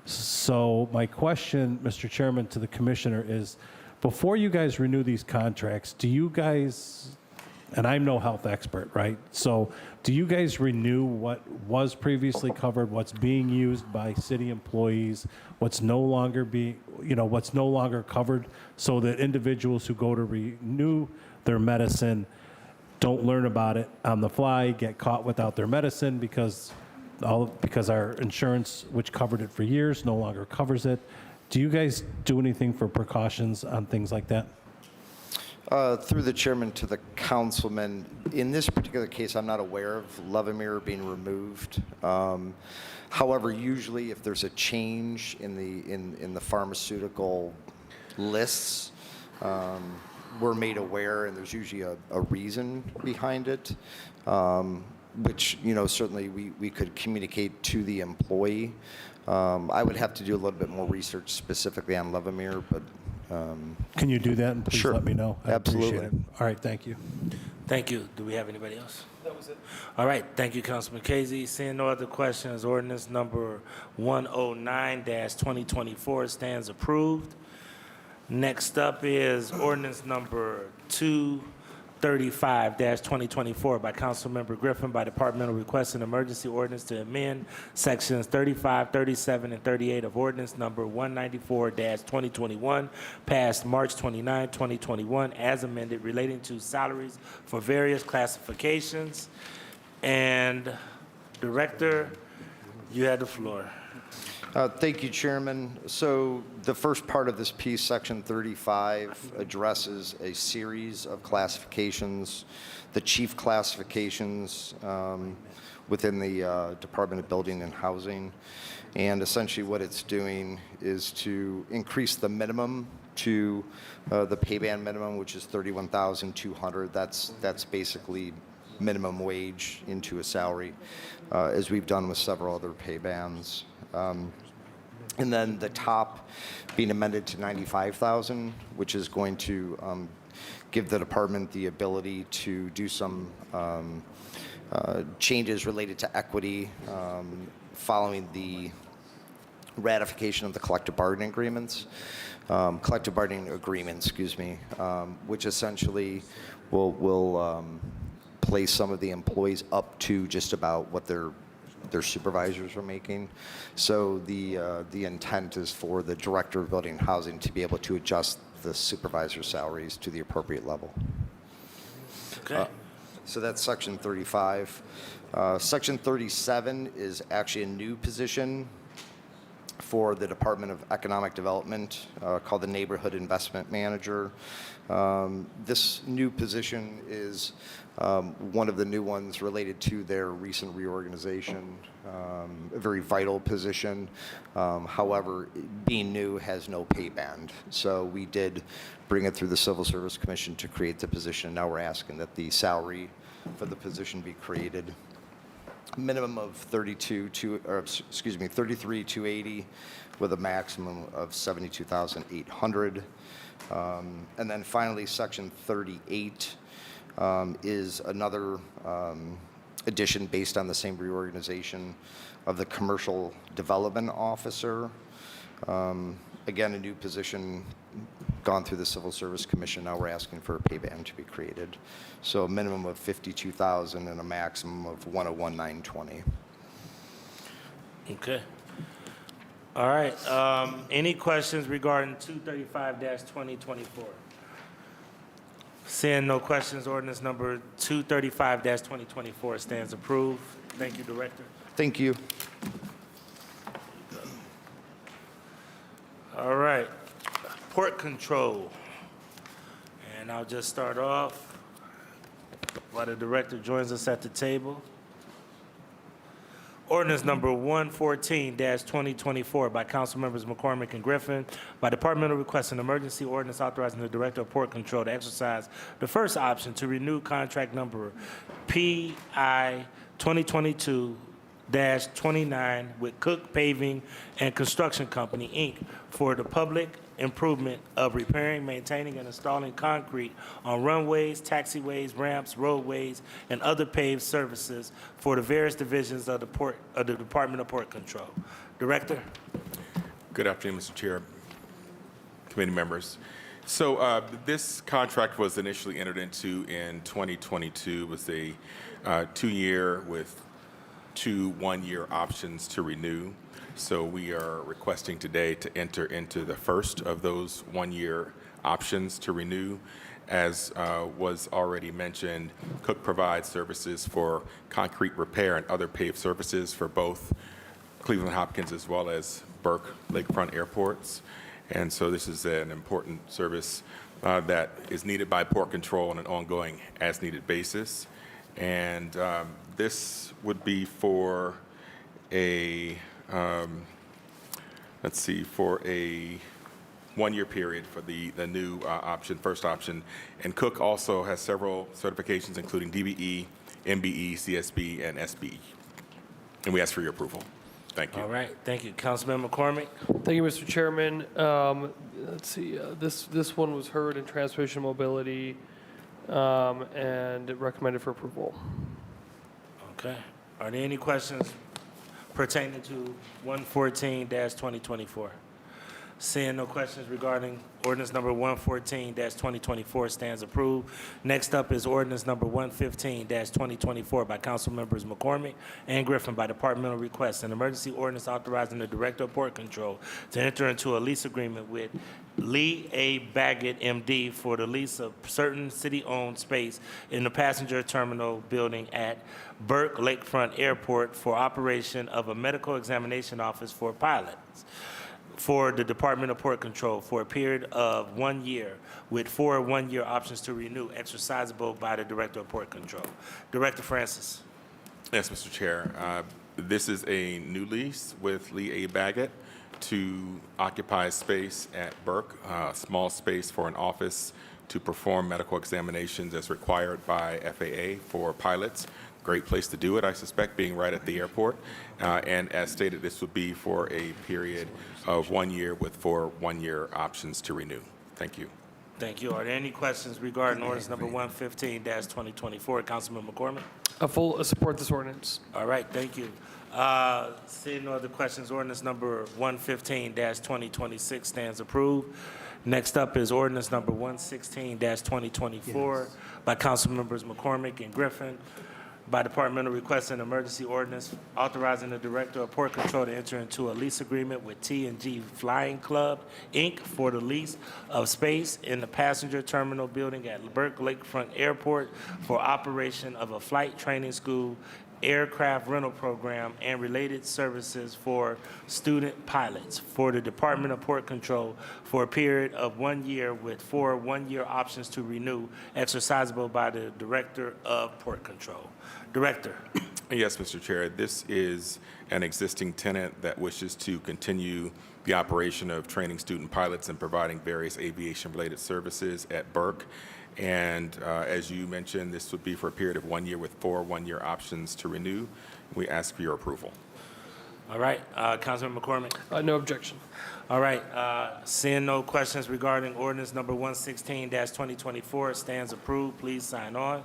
So my question, Mr. Chairman, to the commissioner is, before you guys renew these contracts, do you guys, and I'm no health expert, right? So do you guys renew what was previously covered, what's being used by city employees, what's no longer what's no longer covered, so that individuals who go to renew their medicine don't learn about it on the fly, get caught without their medicine because our insurance, which covered it for years, no longer covers it? Do you guys do anything for precautions on things like that? Through the chairman to the councilman, in this particular case, I'm not aware of Levemir being removed. However, usually if there's a change in the pharmaceutical lists, we're made aware, and there's usually a reason behind it, which, you know, certainly we could communicate to the employee. I would have to do a little bit more research specifically on Levemir, but can you do that, and please sure. let me know? I Absolutely. appreciate it. All right, thank you. Thank you. Do we have anybody else? That was it. All right, thank you, Councilman Casey. Seeing no other questions, ordinance number 109-2024 stands approved. Next up is ordinance number 235-2024 by Councilmember Griffin by departmental request an emergency ordinance to amend sections 35, 37, and 38 of ordinance number 194-2021 passed March 29, 2021 as amended relating to salaries for various classifications. And Director, you have the floor. Thank you, Chairman. So the first part of this piece, Section 35, addresses a series of classifications, the chief classifications within the Department of Building and Housing. And essentially what it's doing is to increase the minimum to the pay band minimum, which is $31,200. That's basically minimum wage into a salary, as we've done with several other pay bands. And then the top being amended to $95,000, which is going to give the department the ability to do some changes related to equity following the ratification of the collective bargaining agreements. Which essentially will place some of the employees up to just about what their supervisors are making. So the intent is for the director of building and housing to be able to adjust the supervisor salaries to the appropriate level. Okay. So that's section 35. Section 37 is actually a new position for the Department of Economic Development called the Neighborhood Investment Manager. This new position is one of the new ones related to their recent reorganization, a very vital position. However, being new has no pay band. So we did bring it through the Civil Service Commission to create the position. Now we're asking that the salary for the position be created. Minimum of 33,280 with a maximum of 72,800. And then finally, section 38 is another addition based on the same reorganization of the commercial development officer. Again, a new position gone through the Civil Service Commission. Now we're asking for a pay band to be created. So a minimum of 52,000 and a maximum of 101,920. Okay. All right. Any questions regarding 235-2024? Seeing no questions, ordinance number 235-2024 stands approved. Thank you, Director. Thank you. All right. Port control. And I'll just start off while the Director joins us at the table. Ordinance number 114-2024 by Council members McCormick and Griffin. By departmental request, an emergency ordinance authorizing the Director of Port Control to exercise the first option to renew contract number PI 2022-29 with Cook Paving and Construction Company, Inc. for the public improvement of repairing, maintaining, and installing concrete on runways, taxiways, ramps, roadways, and other paved surfaces for the various divisions of the Department of Port Control. Director? Good afternoon, Mr. Chair, committee members. So this contract was initially entered into in 2022. It was a 2-year with 2 one-year options to renew. So we are requesting today to enter into the first of those 1-year options to renew. As was already mentioned, Cook provides services for concrete repair and other paved surfaces for both Cleveland Hopkins as well as Burke Lakefront airports. And so this is an important service that is needed by Port Control on an ongoing as-needed basis. And this would be for a for a 1-year period for the new option, first option. And Cook also has several certifications, including DBE, MBE, CSB, and SBE. And we ask for your approval. Thank you. All right. Thank you. Councilman McCormick? Thank you, Mr. Chairman. Let's see, this one was heard in Transportation Mobility and recommended for approval. Okay. Are there any questions pertaining to 114-2024? Seeing no questions regarding ordinance number 114-2024 stands approved. Next up is ordinance number 115-2024 by Council members McCormick and Griffin by departmental request. An emergency ordinance authorizing the Director of Port Control to enter into a lease agreement with Lee A. Baggett, MD, for the lease of certain city-owned space in the passenger terminal building at Burke Lakefront Airport for operation of a medical examination office for pilots for the Department of Port Control for a period of 1 year with 4 one-year options to renew exercisable by the Director of Port Control. Director Francis. Yes, Mr. Chair. This is a new lease with Lee A. Baggett to occupy space at Burke, a small space for an office to perform medical examinations as required by FAA for pilots. Great place to do it, I suspect, being right at the airport. And as stated, this would be for a period of 1 year with 4 one-year options to renew. Thank you. Thank you. Are there any questions regarding ordinance number 115-2024? Councilman McCormick? Support this ordinance. All right, thank you. Seeing no other questions, ordinance number 115-2026 stands approved. Next up is ordinance number 116-2024 by council members McCormick and Griffin. By departmental request, an emergency ordinance authorizing the Director of Port Control to enter into a lease agreement with T&G Flying Club, Inc. for the lease of space in the passenger terminal building at Burke Lakefront Airport for operation of a flight training school, aircraft rental program, and related services for student pilots for the Department of Port Control for a period of 1 year with 4 one-year options to renew, exercisable by the Director of Port Control. Director. Yes, Mr. Chair. This is an existing tenant that wishes to continue the operation of training student pilots and providing various aviation-related services at Burke. And as you mentioned, this would be for a period of 1 year with 4 one-year options to renew. We ask for your approval. All right, Councilman McCormick. No objection. All right, seeing no questions regarding ordinance number 116-2024, stands approved. Please sign on.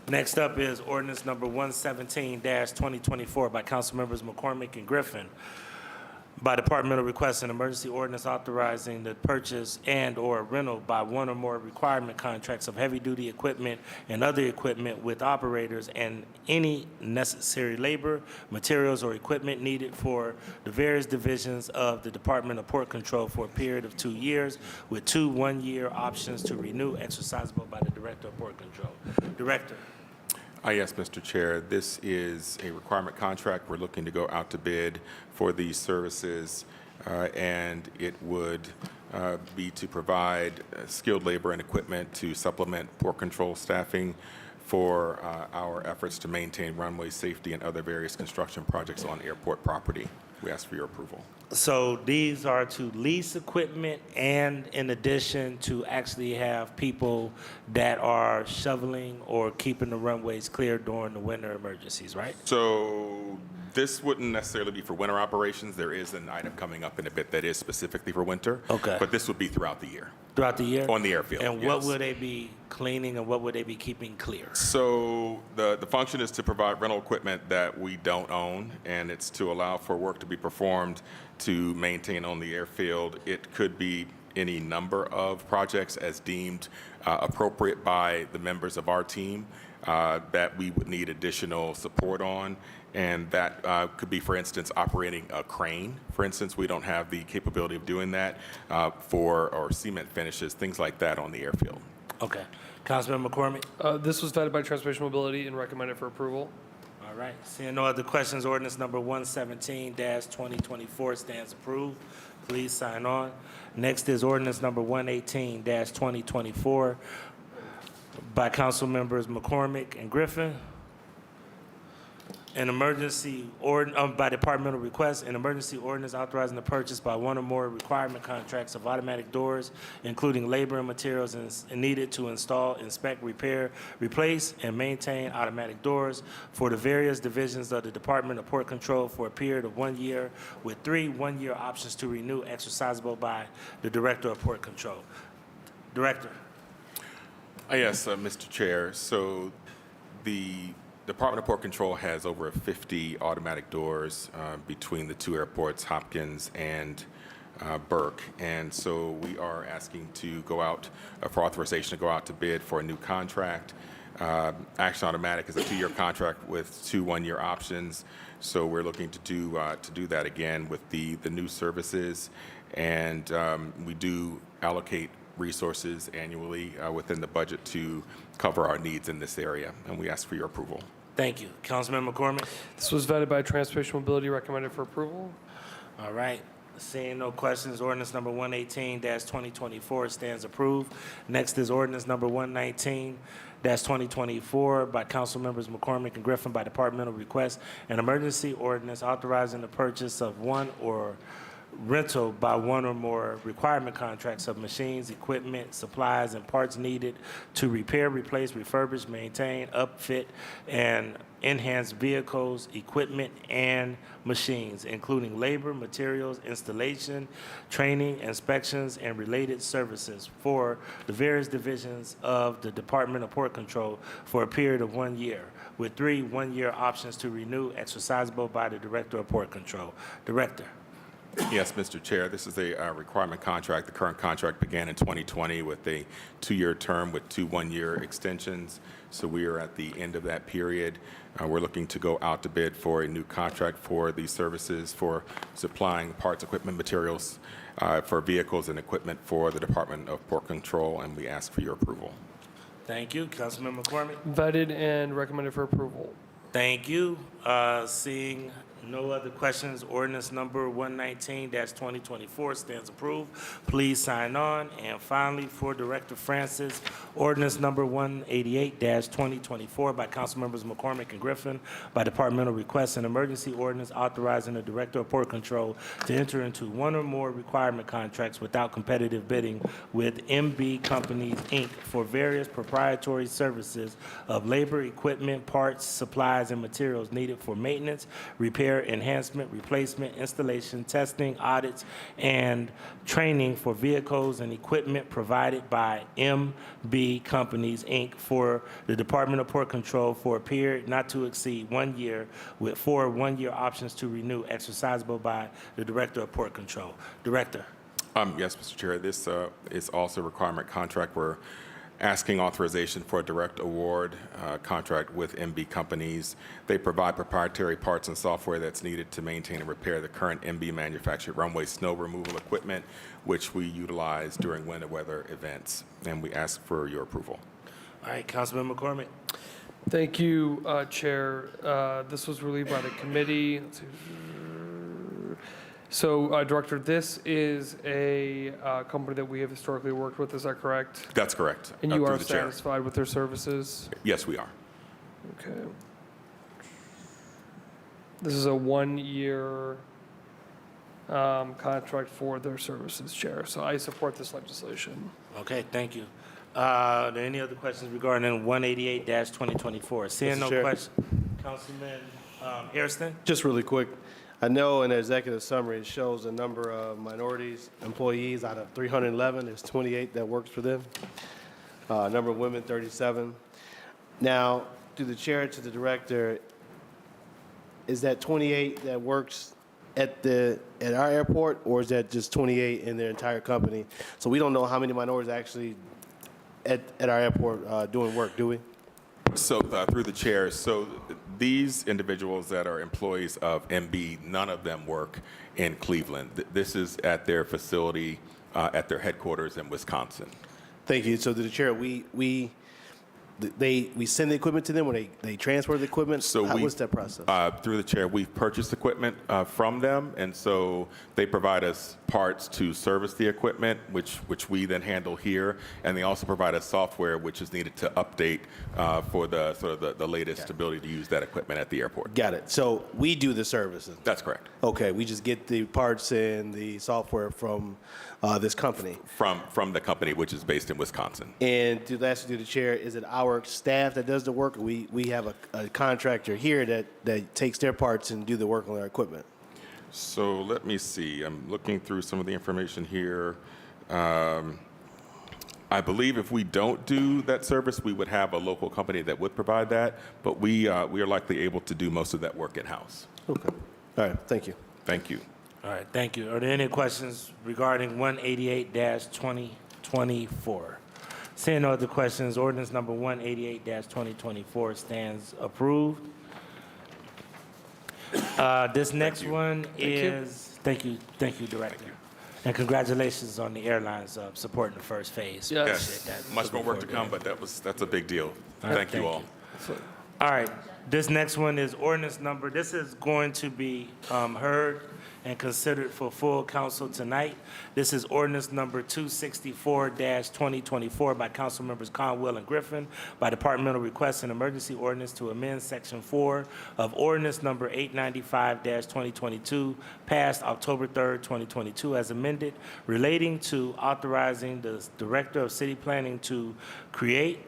Next up is ordinance number 117-2024 by council members McCormick and Griffin. By departmental request, an emergency ordinance authorizing the purchase and/or rental by one or more requirement contracts of heavy-duty equipment and other equipment with operators and any necessary labor, materials, or equipment needed for the various divisions of the Department of Port Control for a period of 2 years, with 2 one-year options to renew, exercisable by the Director of Port Control. Director. Yes, Mr. Chair. This is a requirement contract. We're looking to go out to bid for these services, and it would be to provide skilled labor and equipment to supplement port control staffing for our efforts to maintain runway safety and other various construction projects on airport property. We ask for your approval. So these are to lease equipment and in addition to actually have people that are shoveling or keeping the runways clear during the winter emergencies, right? So this wouldn't necessarily be for winter operations. There is an item coming up in a bit that is specifically for winter. Okay. But this would be throughout the year. Throughout the year? On the airfield, And yes. what will they be cleaning and what will they be keeping clear? So the function is to provide rental equipment that we don't own, and it's to allow for work to be performed to maintain on the airfield. It could be any number of projects as deemed appropriate by the members of our team that we would need additional support on. And that could be, for instance, operating a crane. For instance, we don't have the capability of doing that or cement finishes, things like that on the airfield. Okay. Councilman McCormick? This was vetted by Transportation Mobility and recommended for approval. All right. Seeing no other questions, ordinance number 117-2024 stands approved. Please sign on. Next is ordinance number 118-2024 by council members McCormick and Griffin. An emergency by departmental request, an emergency ordinance authorizing the purchase by one or more requirement contracts of automatic doors, including labor and materials needed to install, inspect, repair, replace, and maintain automatic doors for the various divisions of the Department of Port Control for a period of 1 year, with 3 one-year options to renew, exercisable by the Director of Port Control. Director. Yes, Mr. Chair. So the Department of Port Control has over 50 automatic doors between the 2 airports, Hopkins and Burke. And so we are asking to go out for authorization to go out to bid for a new contract. Action Automatic is a 2-year contract with 2 one-year options. So we're looking to do that again with the new services. And we do allocate resources annually within the budget to cover our needs in this area, and we ask for your approval. Thank you. Councilman McCormick? This was vetted by Transportation Mobility, recommended for approval. All right. Seeing no questions, ordinance number 118-2024 stands approved. Next is ordinance number 119-2024 by council members McCormick and Griffin by departmental request, an emergency ordinance authorizing the purchase of one or rental by one or more requirement contracts of machines, equipment, supplies, and parts needed to repair, replace, refurbish, maintain, upfit, and enhanced vehicles, equipment, and machines, including labor, materials, installation, training, inspections, and related services for the various divisions of the Department of Port Control for a period of 1 year, with 3 one-year options to renew exercisable by the Director of Port Control. Director. Yes, Mr. Chair, this is a requirement contract. The current contract began in 2020 with a 2-year term with 2 one-year extensions. So we are at the end of that period. We're looking to go out to bid for a new contract for these services for supplying parts, equipment, materials for vehicles and equipment for the Department of Port Control, and we ask for your approval. Thank you. Councilman McCormick. Vetted and recommended for approval. Thank you. Seeing no other questions, ordinance number 119-2024 stands approved. Please sign on. And finally, for Director Francis, ordinance number 188-2024 by Councilmembers McCormick and Griffin by departmental request, an emergency ordinance authorizing the Director of Port Control to enter into 1 or more requirement contracts without competitive bidding with MB Companies, Inc. for various proprietary services of labor, equipment, parts, supplies, and materials needed for maintenance, repair, enhancement, replacement, installation, testing, audits, and training for vehicles and equipment provided by MB Companies, Inc. for the Department of Port Control for a period not to exceed 1 year, with 4 one-year options to renew exercisable by the Director of Port Control. Director. Yes, Mr. Chair, this is also a requirement contract. We're asking authorization for a direct award contract with MB Companies. They provide proprietary parts and software that's needed to maintain and repair the current MB manufactured runway snow removal equipment, which we utilize during winter weather events, and we ask for your approval. All right, Councilman McCormick. Thank you, Chair. This was relieved by the committee. Let's see. So, Director, this is a company that we have historically worked with, is that correct? That's correct. And you Through are the chair. satisfied with their services? Yes, we are. Okay. This is a 1-year contract for their services, Chair. So I support this legislation. Okay, thank you. Are there any other questions regarding 188-2024? Seeing no Chair. questions, Councilman Hairston? Just really quick, I know in the executive summary, it shows the number of minorities, employees out of 311, there's 28 that works for them. Number of women, 37. Now, through the chair to the director, is that 28 that works at our airport, or is that just 28 in their entire company? So we don't know how many minorities actually at our airport doing work, do we? So through the chair, so these individuals that are employees of MB, none of them work in Cleveland. This is at their facility, at their headquarters in Wisconsin. Thank you. So to the chair, we send the equipment to them, or they transfer the equipment? So what's that process? Through the chair, we've purchased equipment from them, and so they provide us parts to service the equipment, which we then handle here, and they also provide us software which is needed to update for the sort of the latest ability to use that equipment at the airport. Got it. So we do the services? That's correct. Okay, we just get the parts and the software from this company? From the company, which is based in Wisconsin. And to lastly, to the chair, is it our staff that does the work? Or we have a contractor here that takes their parts and do the work on our equipment? So let me see. I'm looking through some of the information here. I believe if we don't do that service, we would have a local company that would provide that, but we are likely able to do most of that work in-house. Okay. All right. Thank you. Thank you. All right, thank you. Are there any questions regarding 188-2024? Seeing no other questions, ordinance number 188-2024 stands approved. This next one is, thank you, Director. And congratulations on the airlines supporting the first phase. Yes, much more work to come, but that's a big deal. Thank you all. All right, this next one is ordinance number, this is going to be heard and considered for full council tonight. This is ordinance number 264-2024 by council members Conwell and Griffin by departmental request, an emergency ordinance to amend section 4 of ordinance number 895-2022 passed October 3rd, 2022 as amended, relating to authorizing the director of city planning to create,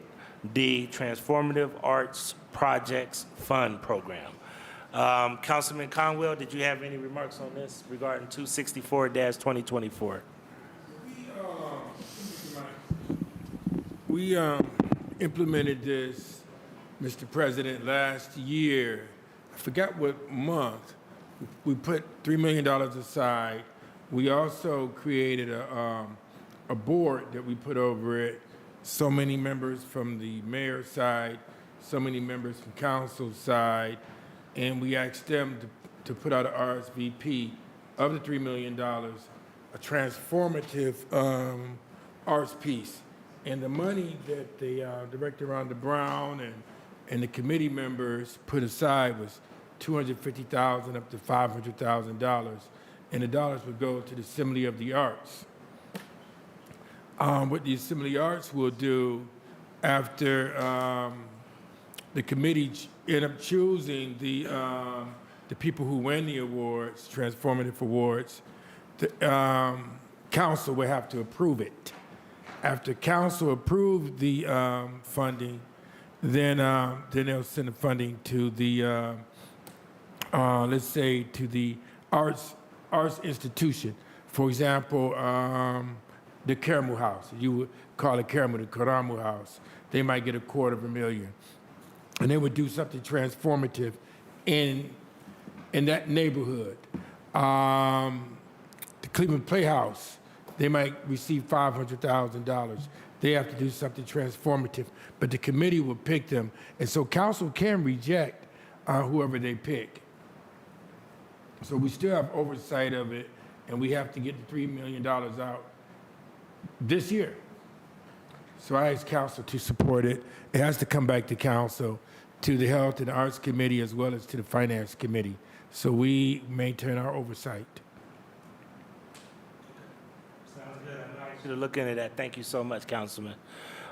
D, Transformative Arts Projects Fund Program. Councilman Conwell, did you have any remarks on this regarding 264-2024? We implemented this, Mr. President, last year. I forgot what month. We put $3 million aside. We also created a board that we put over it. So many members from the mayor's side, so many members from council's side, and we asked them to put out an RSVP of the $3 million, a transformative arts piece. And the money that the Director Rhonda Brown and the committee members put aside was $250,000 up to $500,000, and the dollars would go to the Assembly of the Arts. What the Assembly Arts will do after the committee end up choosing the people who win the awards, transformative awards, the council will have to approve it. After council approves the funding, then they'll send the funding to the let's say to the arts institution. For example, the Caramel House. You would call it Caramel, the Karamu House. They might get $250,000, and they would do something transformative in that neighborhood. The Cleveland Playhouse, they might receive $500,000. They have to do something transformative, but the committee will pick them, and so council can reject whoever they pick. So we still have oversight of it, and we have to get the $3 million out this year. So I ask council to support it. It has to come back to council, to the Health and Arts Committee, as well as to the Finance Committee. So we maintain our oversight. Sounds good. I'm glad you to look into that. Thank you so much, Councilman.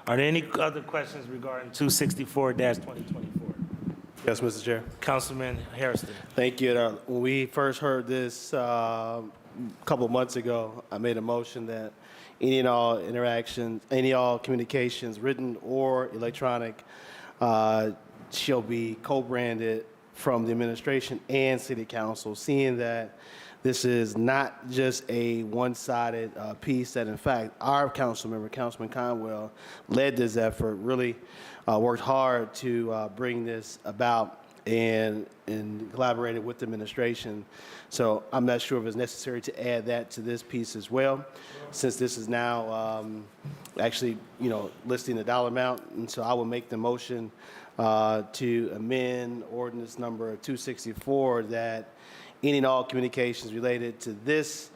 Are there any other questions regarding 264-2024? Yes, Mr. Chair. Councilman Hairston. Thank you. When we first heard this a couple of months ago, I made a motion that any and all interactions, any and all communications, written or electronic, shall be co-branded from the administration and city council, seeing that this is not just a one-sided piece, that in fact our council member, Councilman Conwell, led this effort, really worked hard to bring this about and collaborated with the administration. So I'm not sure if it's necessary to add that to this piece as well, since this is now actually, listing the dollar amount. And so I will make the motion to amend ordinance number 264 that any and all communications related to this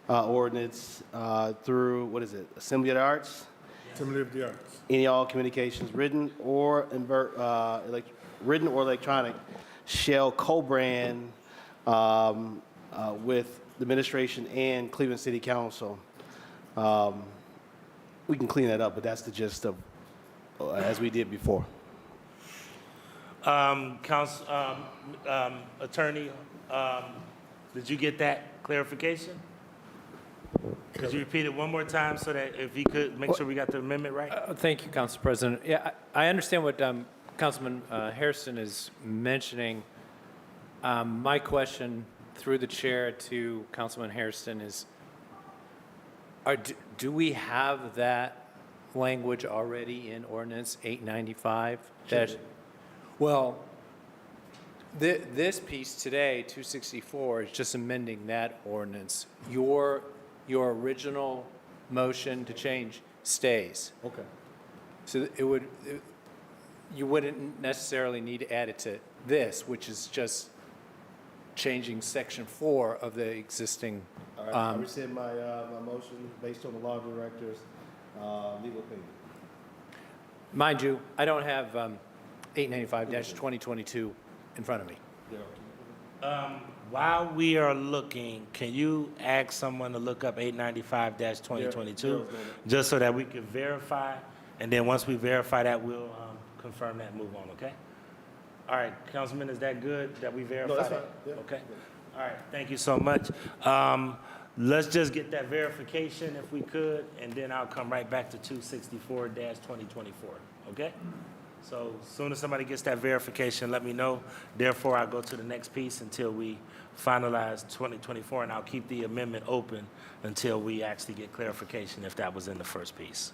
ordinance through, Assembly of the Arts? Assembly of the Arts. Any and all communications written or written or electronic shall co-brand with the administration and Cleveland City Council. We can clean that up, but that's the gist of as we did before. Attorney, did you get that clarification? Could you repeat it one more time so that if you could make sure we got the amendment right? Thank you, Council President. Yeah, I understand what Councilman Hairston is mentioning. My question through the chair to Councilman Hairston is, do we have that language already in Ordinance 895? Well, this piece today, 264, is just amending that ordinance. Your original motion to change stays. Okay. So you wouldn't necessarily need to add it to this, which is just changing section 4 of the existing. All right, I rescind my motion based on the law director's legal opinion. Mind you, I don't have 895-2022 in front of me. While we are looking, can you ask someone to look up 895-2022, just so that we can verify, and then once we verify that, we'll confirm that and move on, okay? All right, Councilman, is that good that we verify No, that's that? fine. Yeah. Okay. All right, thank you so much. let's just get that verification if we could, and then I'll come right back to 264-2024, okay? So as soon as somebody gets that verification, let me know. Therefore, I'll go to the next piece until we finalize 2024, and I'll keep the amendment open until we actually get clarification if that was in the first piece.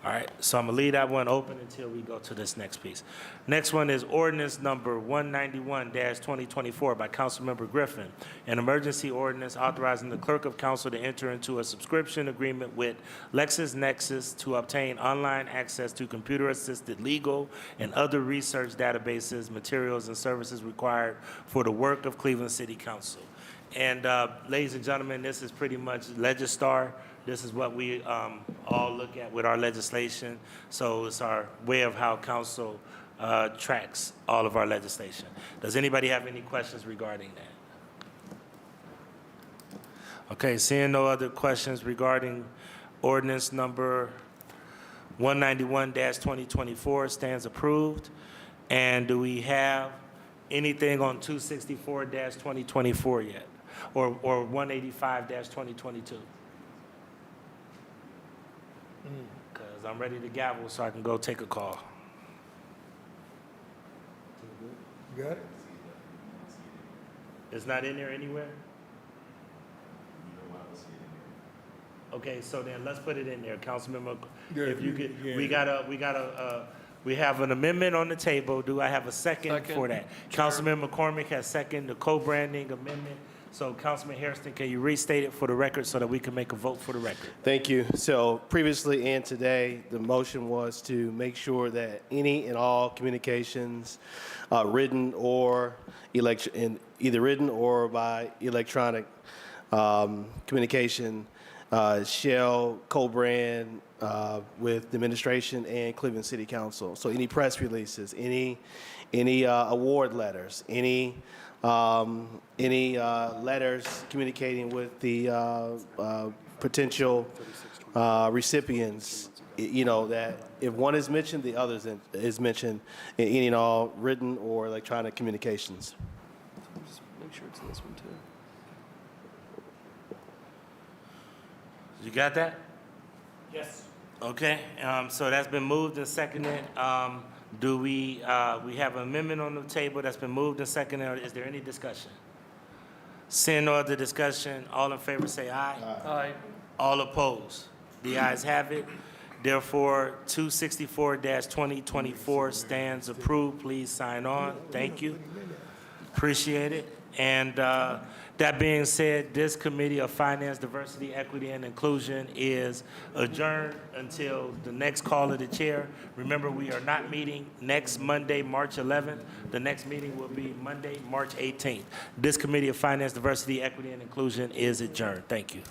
All right, so I'm gonna leave that one open until we go to this next piece. Next one is ordinance number 191-2024 by Councilmember Griffin, an emergency ordinance authorizing the clerk of council to enter into a subscription agreement with LexisNexis to obtain online access to computer-assisted legal and other research databases, materials, and services required for the work of Cleveland City Council. And ladies and gentlemen, this is pretty much Legistar. This is what we all look at with our legislation. So it's our way of how council tracks all of our legislation. Does anybody have any questions regarding that? Okay, seeing no other questions regarding ordinance number 191-2024 stands approved. And do we have anything on 264-2024 yet? Or 185-2022? Because I'm ready to gavel so I can go take a call. Got it? It's not in there anywhere? Okay, so then let's put it in there, Councilmember. If you could, we have an amendment on the table. Do I have a second for that? Councilmember McCormick has second the co-branding amendment. So Councilman Hairston, can you restate it for the record so that we can make a vote for the record? Thank you. So previously and today, the motion was to make sure that any and all communications, written or either written or by electronic communication, shall co-brand with the administration and Cleveland City Council. So any press releases, any award letters, any letters communicating with the potential recipients, that if one is mentioned, the other is mentioned in any and all written or electronic communications. Just make sure it's in this one too. You got that? Yes. Okay, so that's been moved and seconded. Do we have an amendment on the table that's been moved and seconded? Is there any discussion? Seeing no other discussion, all in favor say aye. Aye. All opposed? The ayes have it. Therefore, 264-2024 stands approved. Please sign on. Thank you. Appreciate it. And that being said, this Committee of Finance, Diversity, Equity, and Inclusion is adjourned until the next call of the chair. Remember, we are not meeting next Monday, March 11th. The next meeting will be Monday, March 18th. This Committee of Finance, Diversity, Equity, and Inclusion is adjourned. Thank you.